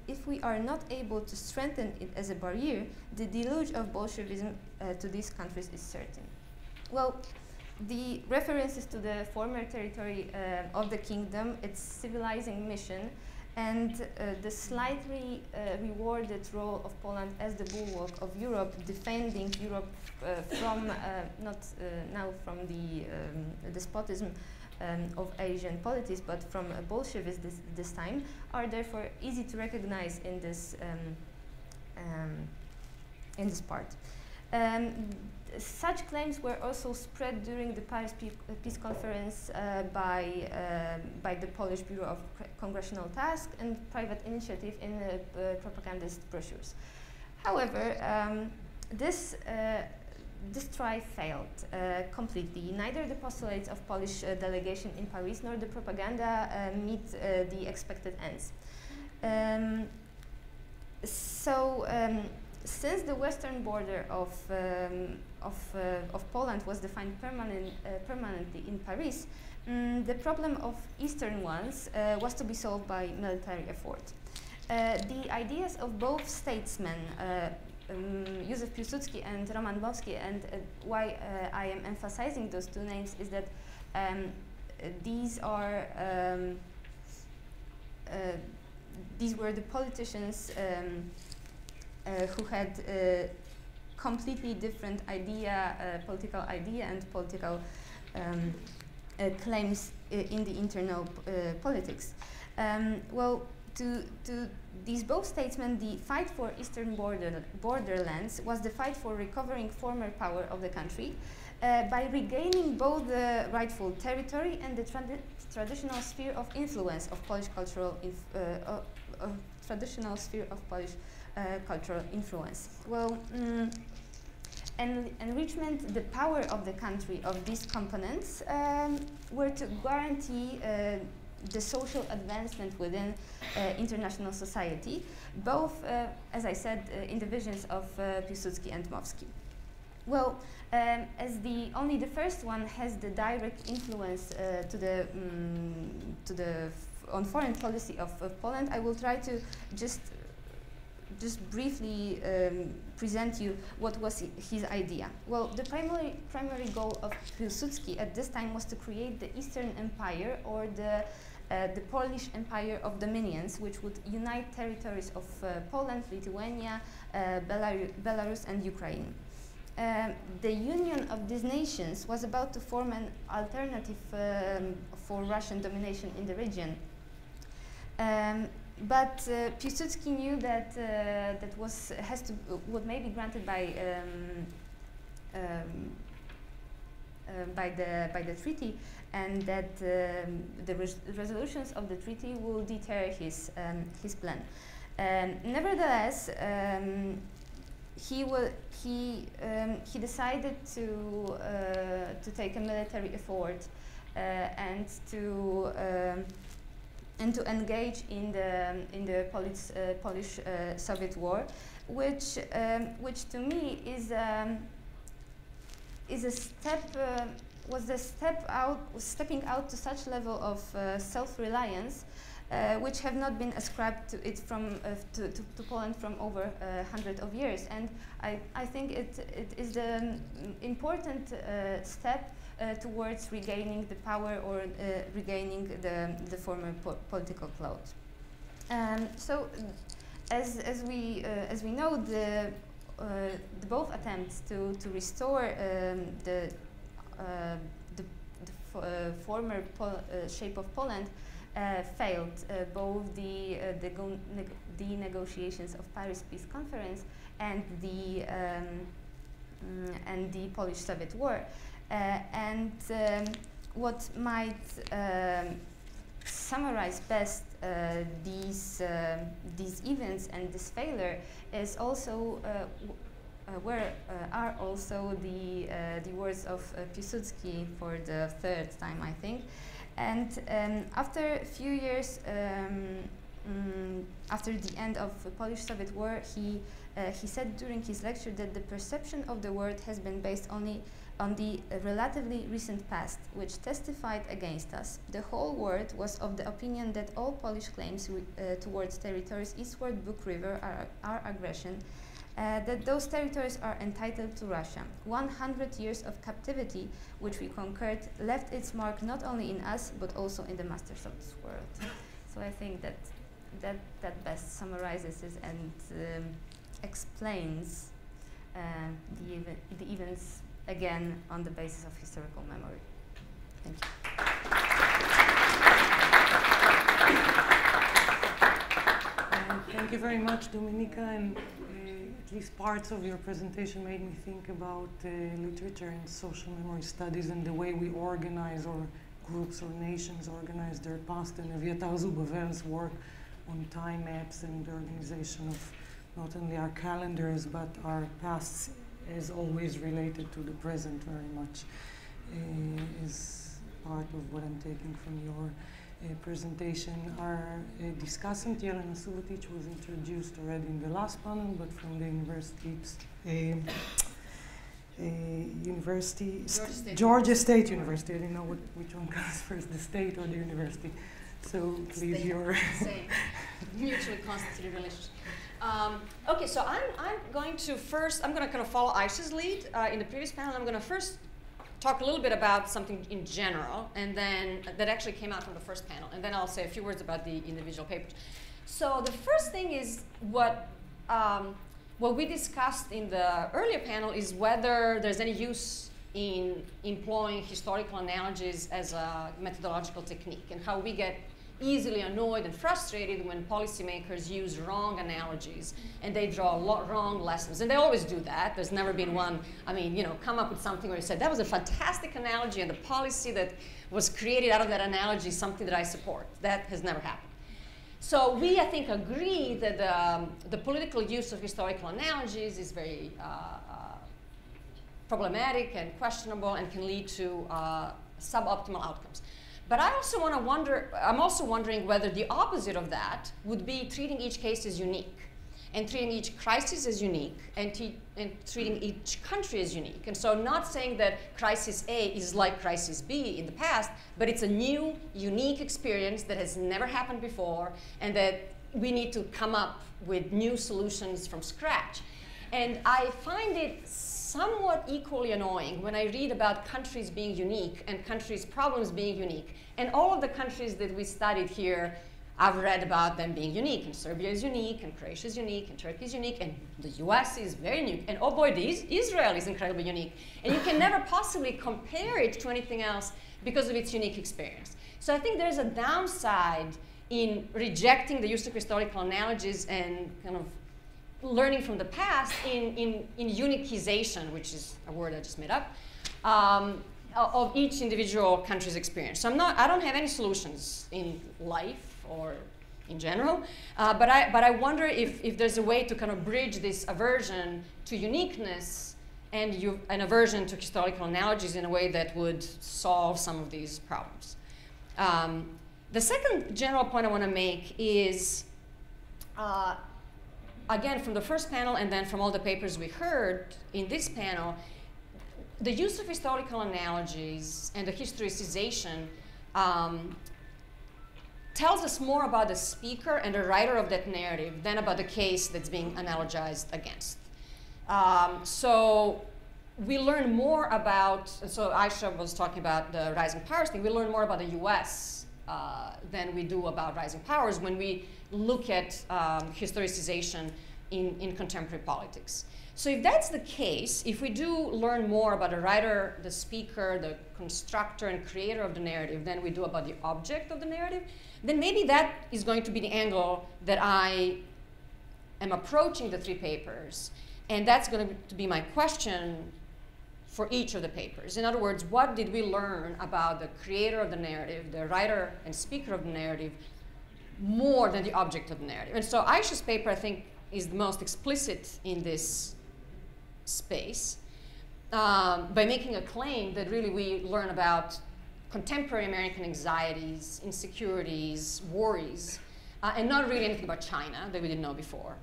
if we are not able to strengthen it as a barrier, the deluge of Bolshevism to these countries is certain. Well, the references to the former territory of the kingdom, its civilizing mission, and the slightly rewarded role of Poland as the bulwark of Europe, defending Europe from not now from the despotism of Asian politics, but from Bolsheviks this time, are therefore easy to recognize in this part. Such claims were also spread during the Paris Peace Conference by the Polish Bureau of Congressional Task and private initiative in propagandist brochures. However, this try failed completely. Neither the postulates of Polish delegation in Paris nor the propaganda meet the expected ends. Since the western border of Poland was defined permanently in Paris, the problem of eastern ones was to be solved by military effort. The ideas of both statesmen, Józef Piłsudski and Roman Dmowski, and why I am emphasizing those two names is that these were the politicians who had completely different political idea and political claims in the internal politics. Well, to these both statesmen, the fight for eastern borderlands was the fight for recovering former power of the country by regaining both the rightful territory and the traditional sphere of influence of Polish cultural cultural influence. Well, enrichment, the power of the country of these components were to guarantee the social advancement within international society, both, as I said, in the visions of Piłsudski and Dmowski. Well, as only the first one has the direct influence on foreign policy of Poland, I will try to just briefly present you what was his idea. Well, the primary goal of Piłsudski at this time was to create the Eastern Empire, or the Polish Empire of Dominions, which would unite territories of Poland, Lithuania, Belarus and Ukraine. The union of these nations was about to form an alternative for Russian domination in the region. But Piłsudski knew that would maybe granted by the treaty, and that the resolutions of the treaty will deter his plan. Nevertheless, he decided to take a military effort and to engage in the Polish-Soviet war, which to me was stepping out to such level of self-reliance, which have not been ascribed to it to Poland from over 100 of years, and I think it is the important step towards regaining the power, or regaining the former political clout. So, as we know, the both attempts to restore the former shape of Poland failed. Both the negotiations of Paris Peace Conference and the Polish-Soviet War. And what might summarize best these events and this failure is also where are also the words of Piłsudski for the third time, I think. And after a few years, after the end of the Polish-Soviet War, he said during his lecture that the perception of the world has been based only on the relatively recent past, which testified against us. The whole world was of the opinion that all Polish claims towards territories eastward Bug River are aggression, that those territories are entitled to Russia. 100 years of captivity, which we conquered, left its mark not only in us, but also in the masters of this world. So I think that best summarizes it and explains the events again on the basis of historical memory. Thank you. Thank you very much, Dominika, and at least parts of your presentation made me think about literature and social memory studies and the way we organize, or groups or nations organize their past, and Aviatar Zubovel's work on time maps and the organization of not only our calendars but our pasts is always related to the present very much, is part of what I'm taking from your presentation. Our discussant, Jelena Subotić, was introduced already in the last panel, but from the Georgia State University. I didn't know which one comes first, the state or the university. So please, your same mutually constituted relationship. Okay, so I'm going to kind of follow Ayse's lead in the previous panel. I'm going to first talk a little bit about something in general, and then that actually came out from the first panel, and then I'll say a few words about the individual papers. So the first thing is what we discussed in the earlier panel is whether there's any use in employing historical analogies as a methodological technique, and how we get easily annoyed and frustrated when policymakers use wrong analogies and they draw wrong lessons. And they always do that. There's never been one, come up with something where you said, that was a fantastic analogy and the policy that was created out of that analogy is something that I support. That has never happened. So we, I think, agree that the political use of historical analogies is very problematic and questionable and can lead to suboptimal outcomes. But I'm also wondering whether the opposite of that would be treating each case as unique, and treating each crisis as unique, and treating each country as unique. And so not saying that crisis A is like crisis B in the past, but it's a new, unique experience that has never happened before, and that we need to come up with new solutions from scratch. And I find it somewhat equally annoying when I read about countries being unique and countries' problems being unique. And all of the countries that we studied here, I've read about them being unique. And Serbia is unique, and Croatia is unique, and Turkey is unique, and the US is very unique. And oh boy, Israel is incredibly unique. And you can never possibly compare it to anything else because of its unique experience. So I think there's a downside in rejecting the use of historical analogies and kind of learning from the past in uniquization, which is a word I just made up, of each individual country's experience. So I don't have any solutions in life or in general, but I wonder if there's a way to kind of bridge this aversion to uniqueness and an aversion to historical analogies in a way that would solve some of these problems. The second general point I want to make is, again, from the first panel and then from all the papers we heard in this panel, the use of historical analogies and the historicization tells us more about the speaker and the writer of that narrative than about the case that's being analogized against. So we learn more about, so Ayse was talking about the rising powers thing, we learn more about the US than we do about rising powers when we look at historicization in contemporary politics. So if that's the case, if we do learn more about the writer, the speaker, the constructor and creator of the narrative than we do about the object of the narrative, then maybe that is going to be the angle that I am approaching the three papers. And that's going to be my question for each of the papers. In other words, what did we learn about the creator of the narrative, the writer and speaker of the narrative, more than the object of the narrative? And so Ayse's paper, I think, is the most explicit in this space by making a claim that really we learn about contemporary American anxieties, insecurities, worries, and not really anything about China that we didn't know before.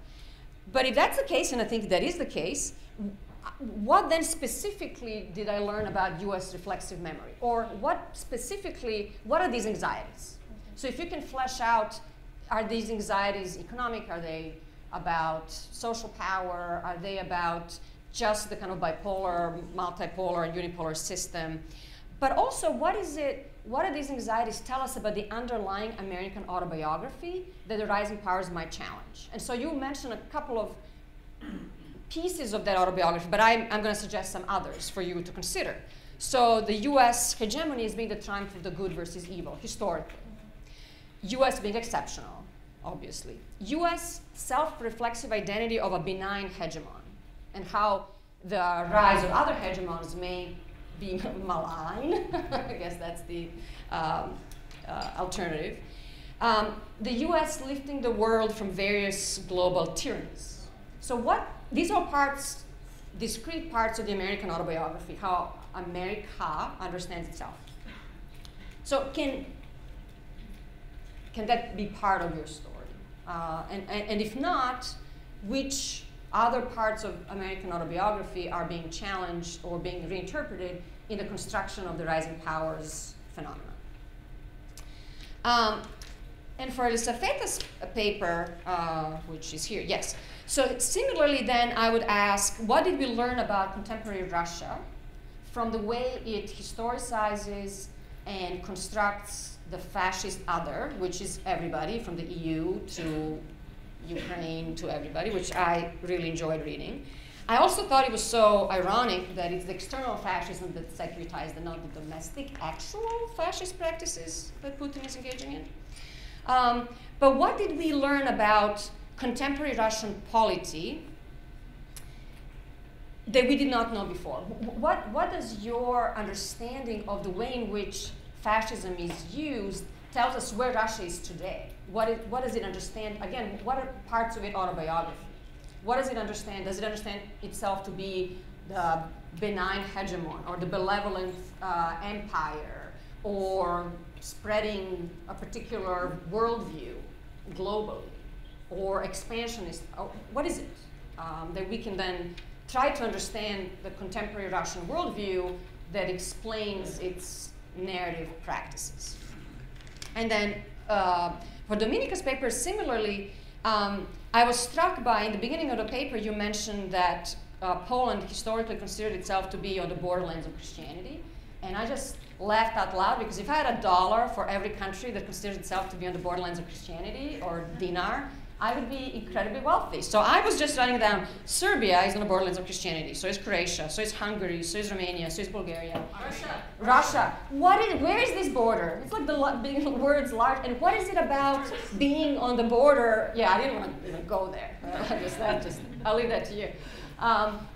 But if that's the case, and I think that is the case, what then specifically did I learn about US reflexive memory? Or what specifically, what are these anxieties? So if you can flesh out, are these anxieties economic? Are they about social power? Are they about just the kind of bipolar, multipolar, and unipolar system? But also, what do these anxieties tell us about the underlying American autobiography that the rising powers might challenge? And so you mentioned a couple of pieces of that autobiography, but I'm going to suggest some others for you to consider. So the US hegemony is being the triumph of the good versus evil, historically. US being exceptional, obviously. US self-reflexive identity of a benign hegemon, and how the rise of other hegemons may be malign. I guess that's the alternative. The US lifting the world from various global tyrannies. So these are parts, discrete parts of the American autobiography, how America understands itself. So can that be part of your story? And if not, which other parts of American autobiography are being challenged or being reinterpreted in the construction of the rising powers phenomenon? And for Elisafeta's paper, which is here, yes. So similarly then, I would ask, what did we learn about contemporary Russia from the way it historicizes and constructs the fascist other, which is everybody from the EU to Ukraine to everybody, which I really enjoyed reading. I also thought it was so ironic that it's the external fascism that securitized and not the domestic actual fascist practices that Putin is engaging in. But what did we learn about contemporary Russian polity that we did not know before? What does your understanding of the way in which fascism is used tells us where Russia is today? What does it understand? Again, what are parts of it autobiography? What does it understand? Does it understand itself to be the benign hegemon or the benevolent empire or spreading a particular worldview globally or expansionist? What is it that we can then try to understand the contemporary Russian worldview that explains its narrative practices? And then for Dominika's paper, similarly, I was struck by, in the beginning of the paper, you mentioned that Poland historically considered itself to be on the borderlands of Christianity. And I just laughed out loud, because if I had $1 for every country that considers itself to be on the borderlands of Christianity, or dinar, I would be incredibly wealthy. So I was just writing down, Serbia is on the borderlands of Christianity, so is Croatia, so is Hungary, so is Romania, so is Bulgaria. Russia. Where is this border? It's like the big words large, and what is it about being on the border? Yeah, I didn't want to even go there. I'll leave that to you.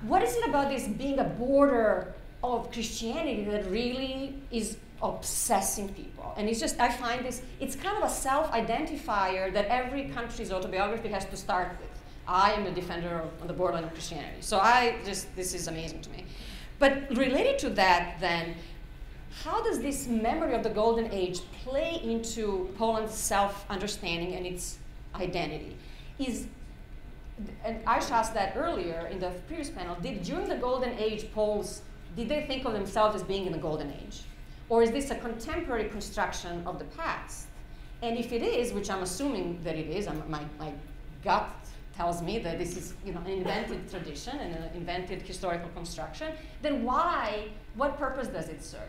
What is it about this being a border of Christianity that really is obsessing people? And it's just, I find this, it's kind of a self-identifier that every country's autobiography has to start with. I am a defender of the borderline of Christianity. So this is amazing to me. But related to that then, how does this memory of the Golden Age play into Poland's self-understanding and its identity? And Ayse asked that earlier in the previous panel, during the Golden Age, Poles, did they think of themselves as being in the Golden Age? Or is this a contemporary construction of the past? And if it is, which I'm assuming that it is, my gut tells me that this is an invented tradition and an invented historical construction, then what purpose does it serve?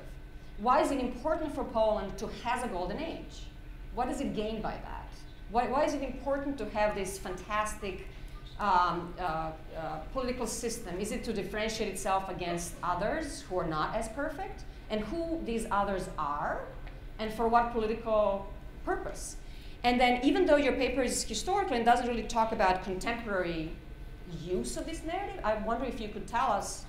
Why is it important for Poland to have a Golden Age? What does it gain by that? Why is it important to have this fantastic political system? Is it to differentiate itself against others who are not as perfect? And who these others are, and for what political purpose? And then, even though your paper is historical and doesn't really talk about contemporary use of this narrative, I wonder if you could tell us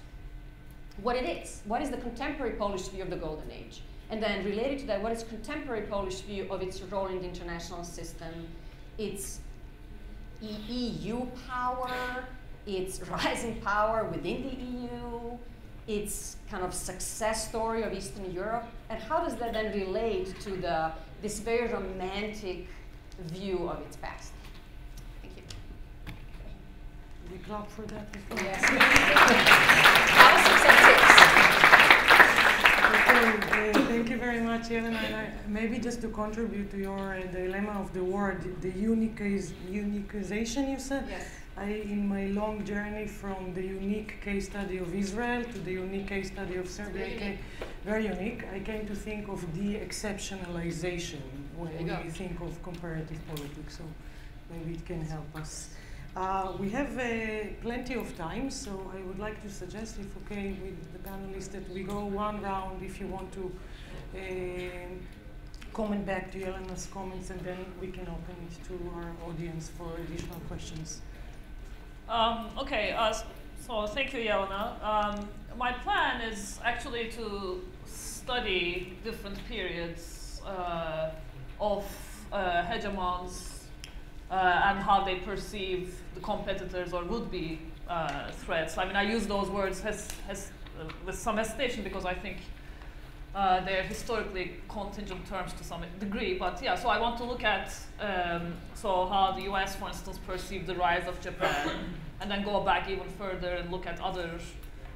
what it is. What is the contemporary Polish view of the Golden Age? And then related to that, what is contemporary Polish view of its role in the international system, its EU power, its rising power within the EU, its kind of success story of Eastern Europe, and how does that then relate to this very romantic view of its past? Thank you. We clap for that. Yes. Thank you very much, Jelena. Maybe just to contribute to your dilemma of the word, the uniquization you said. Yes. In my long journey from the unique case study of Israel to the unique case study of Serbia, very unique, I came to think of de-exceptionalization when we think of comparative politics, so maybe it can help us. We have plenty of time, so I would like to suggest, if okay with the panelists, that we go one round if you want to comment back to Jelena's comments, and then we can open it to our audience for additional questions. Okay, so thank you, Jelena. My plan is actually to study different periods of hegemons and how they perceive the competitors or would-be threats. I mean, I use those words with some hesitation because I think they're historically contingent terms to some degree. But yeah, so I want to look at so how the US, for instance, perceived the rise of Japan, and then go back even further and look at other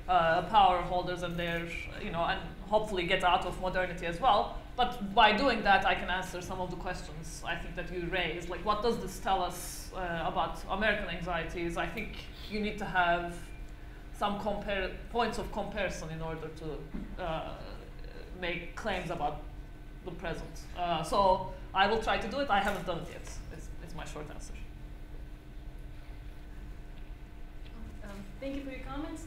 power holders and their, and hopefully get out of modernity as well. But by doing that, I can answer some of the questions I think that you raised. Like, what does this tell us about American anxieties? I think you need to have some points of comparison in order to make claims about the present. So I will try to do it. I haven't done it yet. It's my short answer. Thank you for your comments.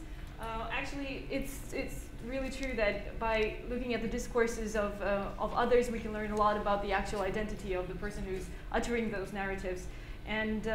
Actually, it's really true that by looking at the discourses of others, we can learn a lot about the actual identity of the person who's uttering those narratives. And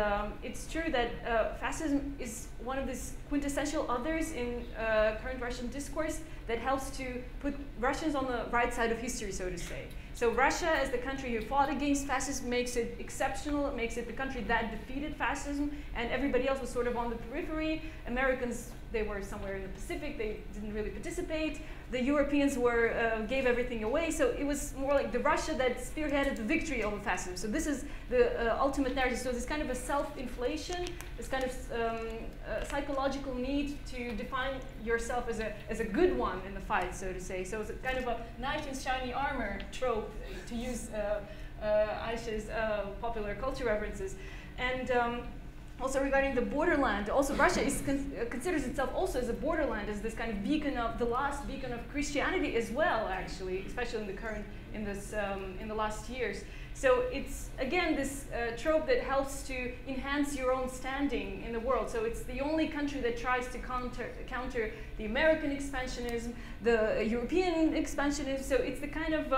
it's true that fascism is one of these quintessential others in current Russian discourse that helps to put Russians on the right side of history, so to say. So Russia, as the country who fought against fascism, makes it exceptional. It makes it the country that defeated fascism, and everybody else was sort of on the periphery. Americans, they were somewhere in the Pacific. They didn't really participate. The Europeans gave everything away. So it was more like the Russia that spearheaded the victory over fascism. So this is the ultimate narrative. So this kind of a self-inflation, this kind of psychological need to define yourself as a good one in the fight, so to say. So it's a kind of a knight in shiny armor trope, to use Ayse's popular culture references. And also regarding the borderland, also Russia considers itself also as a borderland, as this kind of beacon of the last beacon of Christianity as well, actually, especially in the last years. So it's again this trope that helps to enhance your own standing in the world. So it's the only country that tries to counter the American expansionism, the European expansionism. So it's the kind of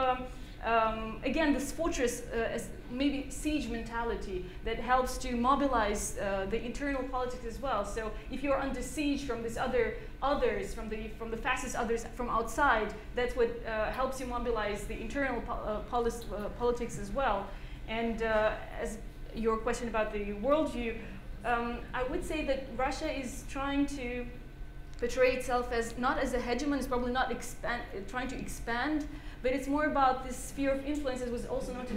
again, this fortress, as maybe siege mentality that helps to mobilize the internal politics as well. So if you're under siege from this others, from the fascist others from outside, that's what helps you mobilize the internal politics as well. And as your question about the worldview, I would say that Russia is trying to portray itself as not as a hegemon. It's probably not trying to expand. But it's more about this sphere of influence, as was also noted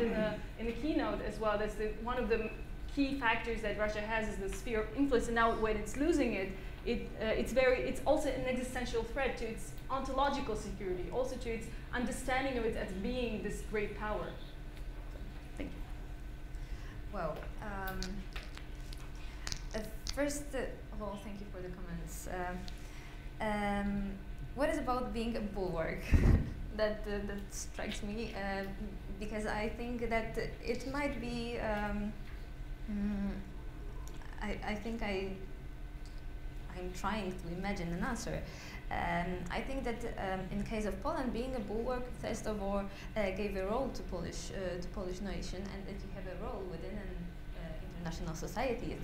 in the keynote as well. That's one of the key factors that Russia has, is the sphere of influence. And now when it's losing it, it's also an existential threat to its ontological security, also to its understanding of it as being this great power. Thank you. Well, first of all, thank you for the comments. What is about being a bulwark? That strikes me, because I think that it might be, I think I'm trying to imagine an answer. I think that in the case of Poland, being a bulwark, first of all, gave a role to Polish nation, and that you have a role within an national society.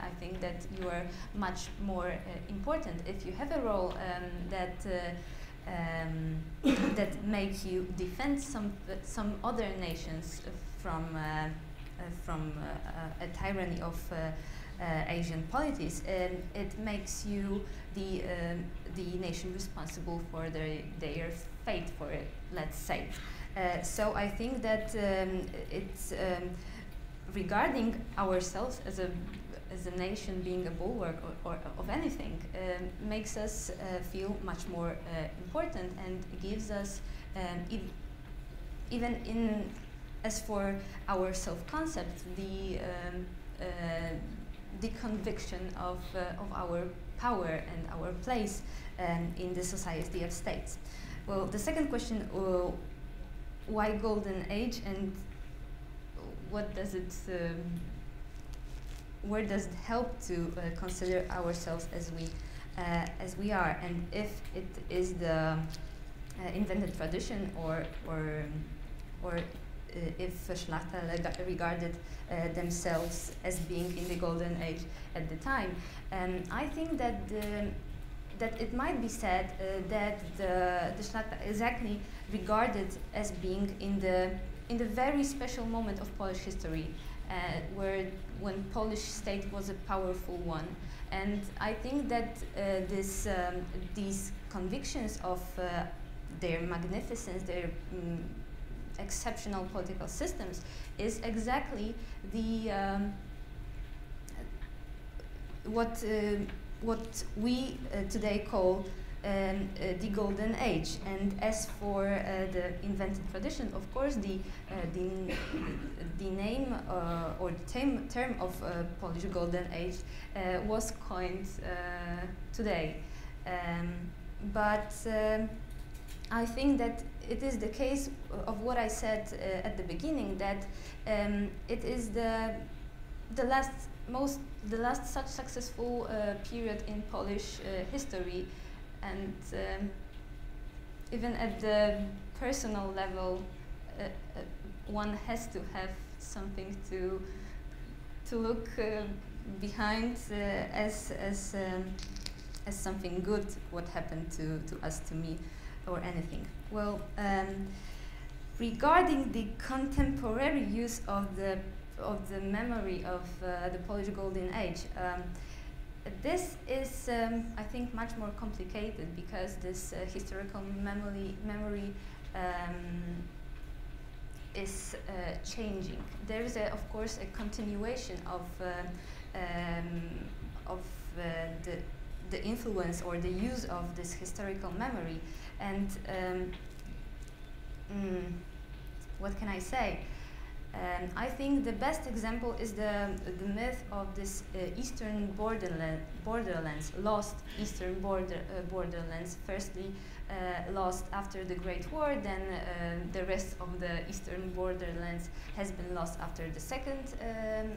I think that you are much more important if you have a role that that make you defend some other nations from a tyranny of Asian politics, and it makes you the nation responsible for their fate, for it, let's say. So I think that it's regarding ourselves as a nation being a bulwark or of anything makes us feel much more important, and gives us even in as for our self-concept the conviction of our power and our place in the society of states. Well, the second question, why Golden Age, and what does it, where does it help to consider ourselves as we are, and if it is the invented tradition or if Szlachta regarded themselves as being in the Golden Age at the time. I think that that it might be said that the Szlachta exactly regarded as being in the very special moment of Polish history, when Polish state was a powerful one. And I think that these convictions of their magnificence, their exceptional political systems, is exactly the what we today call the Golden Age. And as for the invented tradition, of course, the name or the term of Polish Golden Age was coined today. But I think that it is the case of what I said at the beginning, that it is the last such successful period in Polish history, and even at the personal level, one has to have something to look behind as something good, what happened to us, to me, or anything. Well, regarding the contemporary use of the memory of the Polish Golden Age, this is, I think, much more complicated, because this historical memory is changing. There is, of course, a continuation of the influence or the use of this historical memory. And what can I say? I think the best example is the myth of this eastern borderlands, lost eastern borderlands. Firstly, lost after the Great War, then the rest of the eastern borderlands has been lost after the Second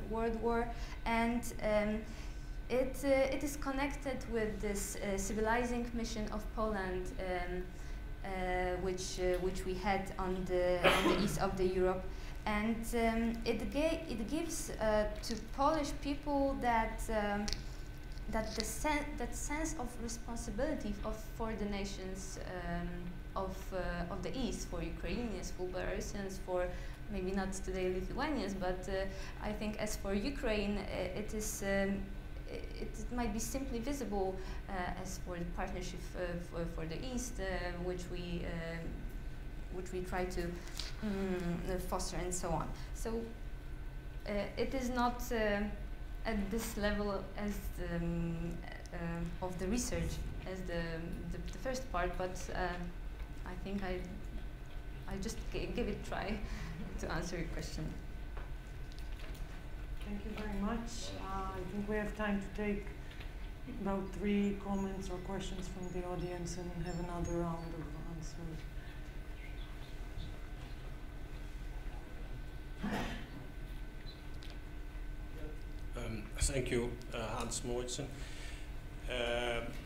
World War, and it is connected with this civilizing mission of Poland, which we had on the east of the Europe. And it gives to Polish people that sense of responsibility for the nations of the East, for Ukrainians, for Belarusians, for maybe not today Lithuanians, but I think as for Ukraine, it is it might be simply visible as for the partnership for the East, which we try to foster and so on. So it is not at this level as of the research as the first part, but I think I just give it a try to answer your question. Thank you very much. I think we have time to take about 3 comments or questions from the audience and have another round of answers. Thank you, Hans Moritzen.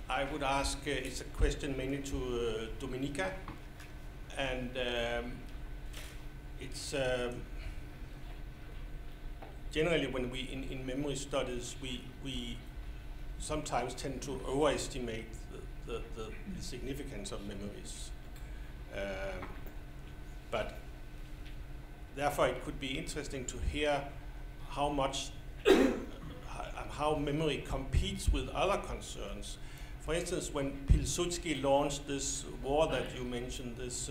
I would ask, it's a question mainly to Dominika, and it's generally when we in memory studies we sometimes tend to overestimate the significance of memories, but therefore it could be interesting to hear how much how memory competes with other concerns. For instance, when Pilsudski launched this war that you mentioned, this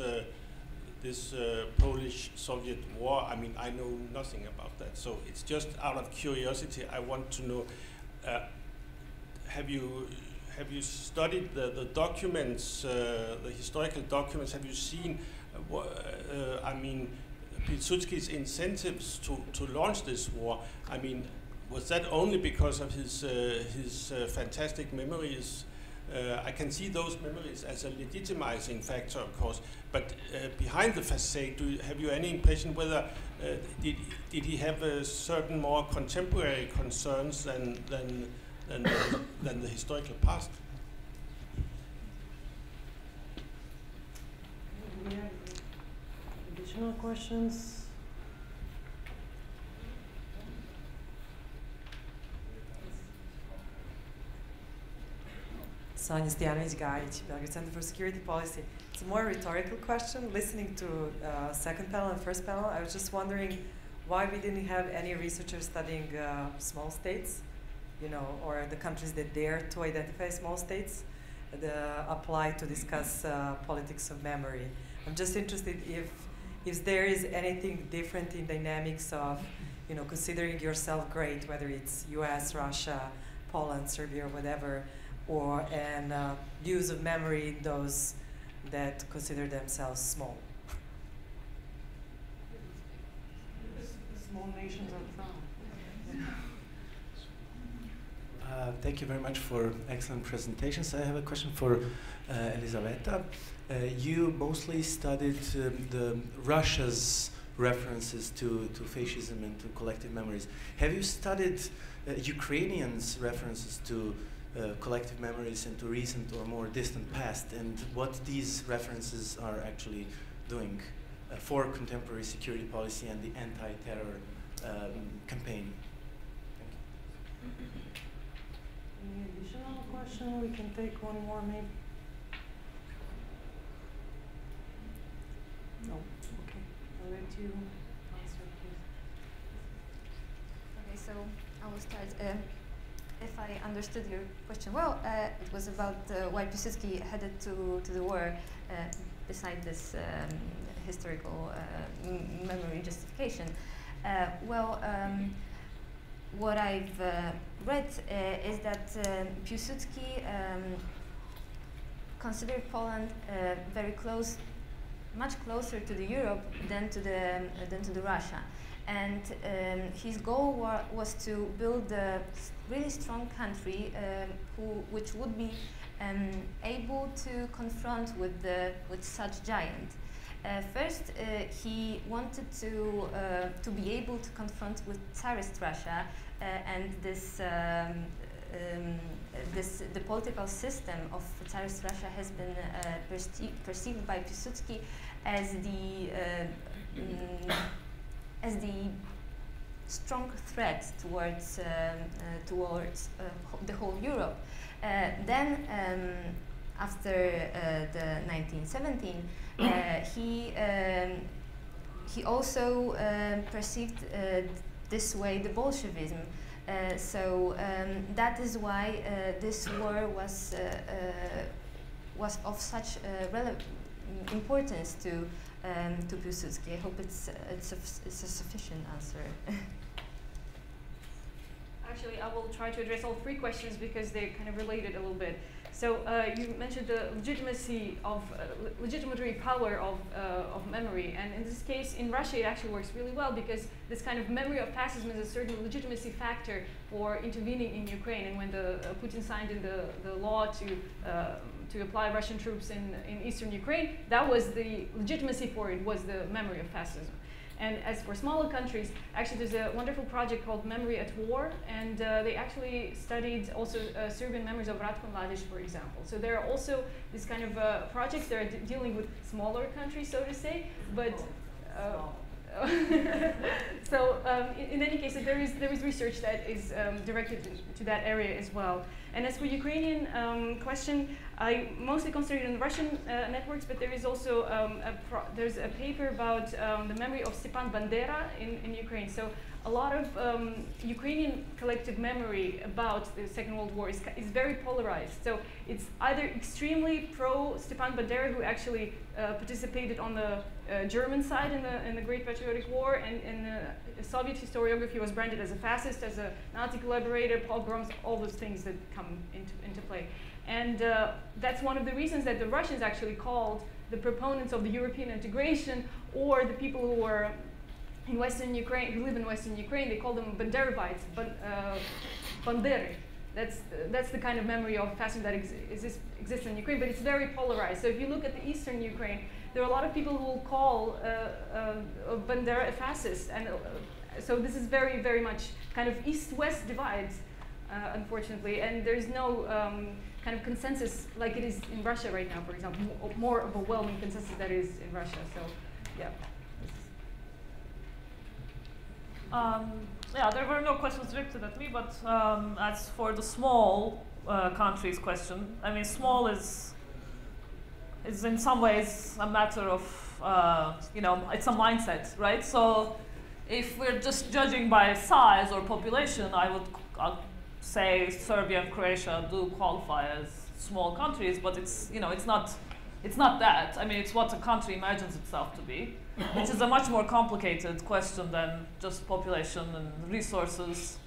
Polish-Soviet war, I mean, I know nothing about that, so it's just out of curiosity. I want to know: have you studied the documents, the historical documents? Have you seen? I mean, Pilsudski's incentives to launch this war. I mean, was that only because of his fantastic memories? I can see those memories as a legitimizing factor, of course, but behind the facade, have you any impression whether did he have a certain more contemporary concerns than the historical past? Do we have additional questions? Sonja Stojanović-Gajić, Belgrade Center for Security Policy. It's a more rhetorical question. Listening to second panel and first panel, I was just wondering why we didn't have any researchers studying small states, you know, or the countries that dare to identify small states, apply to discuss politics of memory. I'm just interested if there is anything different in dynamics of, you know, considering yourself great, whether it's US, Russia, Poland, Serbia, or whatever, or use of memory in those that consider themselves small. Small nations are found. Thank you very much for excellent presentations. I have a question for Elisaveta. You mostly studied the Russia's references to fascism and to collective memories. Have you studied Ukrainians' references to collective memories and to recent or more distant past, and what these references are actually doing for contemporary security policy and the anti-terror campaign? Thank you. Any additional question? We can take one more, maybe. No. Okay. I'll let you answer, please. Okay, so I will start. If I understood your question well, it was about why Piłsudski headed to the war beside this historical memory justification. What I've read is that Piłsudski considered Poland very close, much closer to the Europe than to the Russia, and his goal was to build a really strong country which would be able to confront with such giant. First, he wanted to be able to confront with Tsarist Russia and the political system of Tsarist Russia has been perceived by Piłsudski as the strong threat towards the whole Europe. Then, after the 1917, he also perceived this way the Bolshevism. So that is why this war was of such importance to Piłsudski. I hope it's a sufficient answer. Actually, I will try to address all three questions because they're kind of related a little bit. So you mentioned the legitimatory power of memory, and in this case, in Russia, it actually works really well because this kind of memory of fascism is a certain legitimacy factor for intervening in Ukraine. And when Putin signed in the law to apply Russian troops in eastern Ukraine, that was the legitimacy for it, was the memory of fascism. And as for smaller countries, actually there's a wonderful project called Memory at War, and they actually studied also Serbian memories of Ratko Mladic, for example. So there are also this kind of projects that are dealing with smaller countries, so to say, but So in any case, there is research that is directed to that area as well. And as for Ukrainian question, I mostly concentrated on the Russian networks, but there is also there's a paper about the memory of Stepan Bandera in Ukraine. So a lot of Ukrainian collective memory about the Second World War is very polarized. So it's either extremely pro Stepan Bandera, who actually participated on the German side in the Great Patriotic War, and in the Soviet historiography was branded as a fascist, as a Nazi collaborator, pogroms, all those things that come into play. And that's one of the reasons that the Russians actually called the proponents of the European integration, or the people who were in Western Ukraine, who live in Western Ukraine, they call them Banderovites, Banderi. That's the kind of memory of fascism that exists in Ukraine, but it's very polarized. So if you look at the Eastern Ukraine, there are a lot of people who will call Bandera a fascist, and so this is very, very much kind of East-West divides, unfortunately, and there's no kind of consensus like it is in Russia right now, for example, more overwhelming consensus that is in Russia. So, yeah. Yeah, there were no questions directed at me, but as for the small countries question, I mean, small is in some ways a matter of, you know, it's a mindset, right? So if we're just judging by size or population, I'd say Serbia and Croatia do qualify as small countries, but it's, you know, it's not that. I mean, it's what a country imagines itself to be, which is a much more complicated question than just population and resources.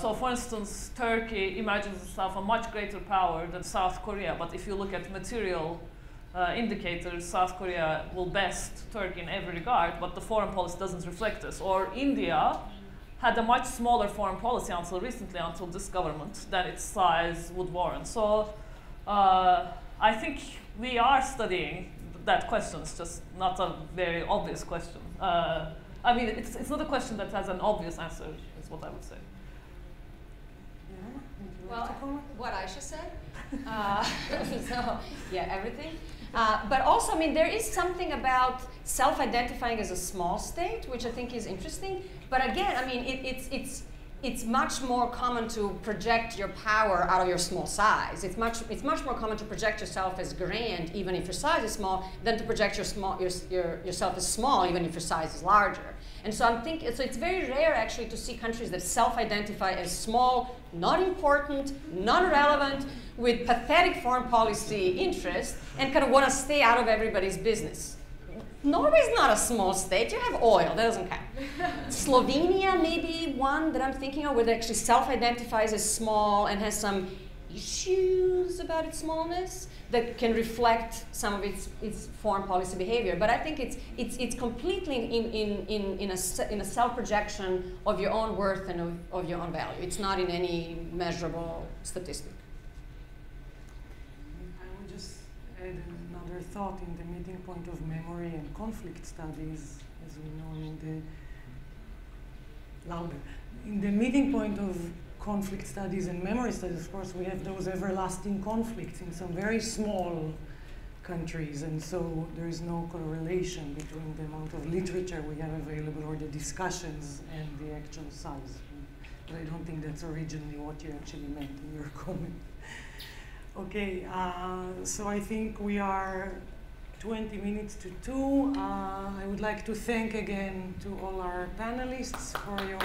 So for instance, Turkey imagines itself a much greater power than South Korea, but if you look at material indicators, South Korea will best Turkey in every regard, but the foreign policy doesn't reflect this. Or India had a much smaller foreign policy until recently, until this government, than its size would warrant. So I think we are studying that question. It's just not a very obvious question. I mean, it's not a question that has an obvious answer, is what I would say. Yeah, well, what Ayse said. So, yeah, everything. But also, I mean, there is something about self-identifying as a small state, which I think is interesting. But again, I mean, it's much more common to project your power out of your small size. It's much more common to project yourself as grand, even if your size is small, than to project yourself as small, even if your size is larger. And so I'm thinking, so it's very rare actually to see countries that self-identify as small, not important, non-relevant, with pathetic foreign policy interest, and kind of want to stay out of everybody's business. Norway's not a small state. You have oil. That doesn't count. Slovenia may be one that I'm thinking of, where it actually self-identifies as small and has some issues about its smallness that can reflect some of its foreign policy behavior. But I think it's completely in a self-projection of your own worth and of your own value. It's not in any measurable statistic. I would just add another thought in the meeting point of memory and conflict studies, as we know in the meeting point of conflict studies and memory studies, of course, we have those everlasting conflicts in some very small countries, and so there is no correlation between the amount of literature we have available or the discussions and the actual size. But I don't think that's originally what you actually meant in your comment. Okay, so I think we are 20 minutes to 2. I would like to thank again to all our panelists for your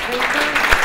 papers.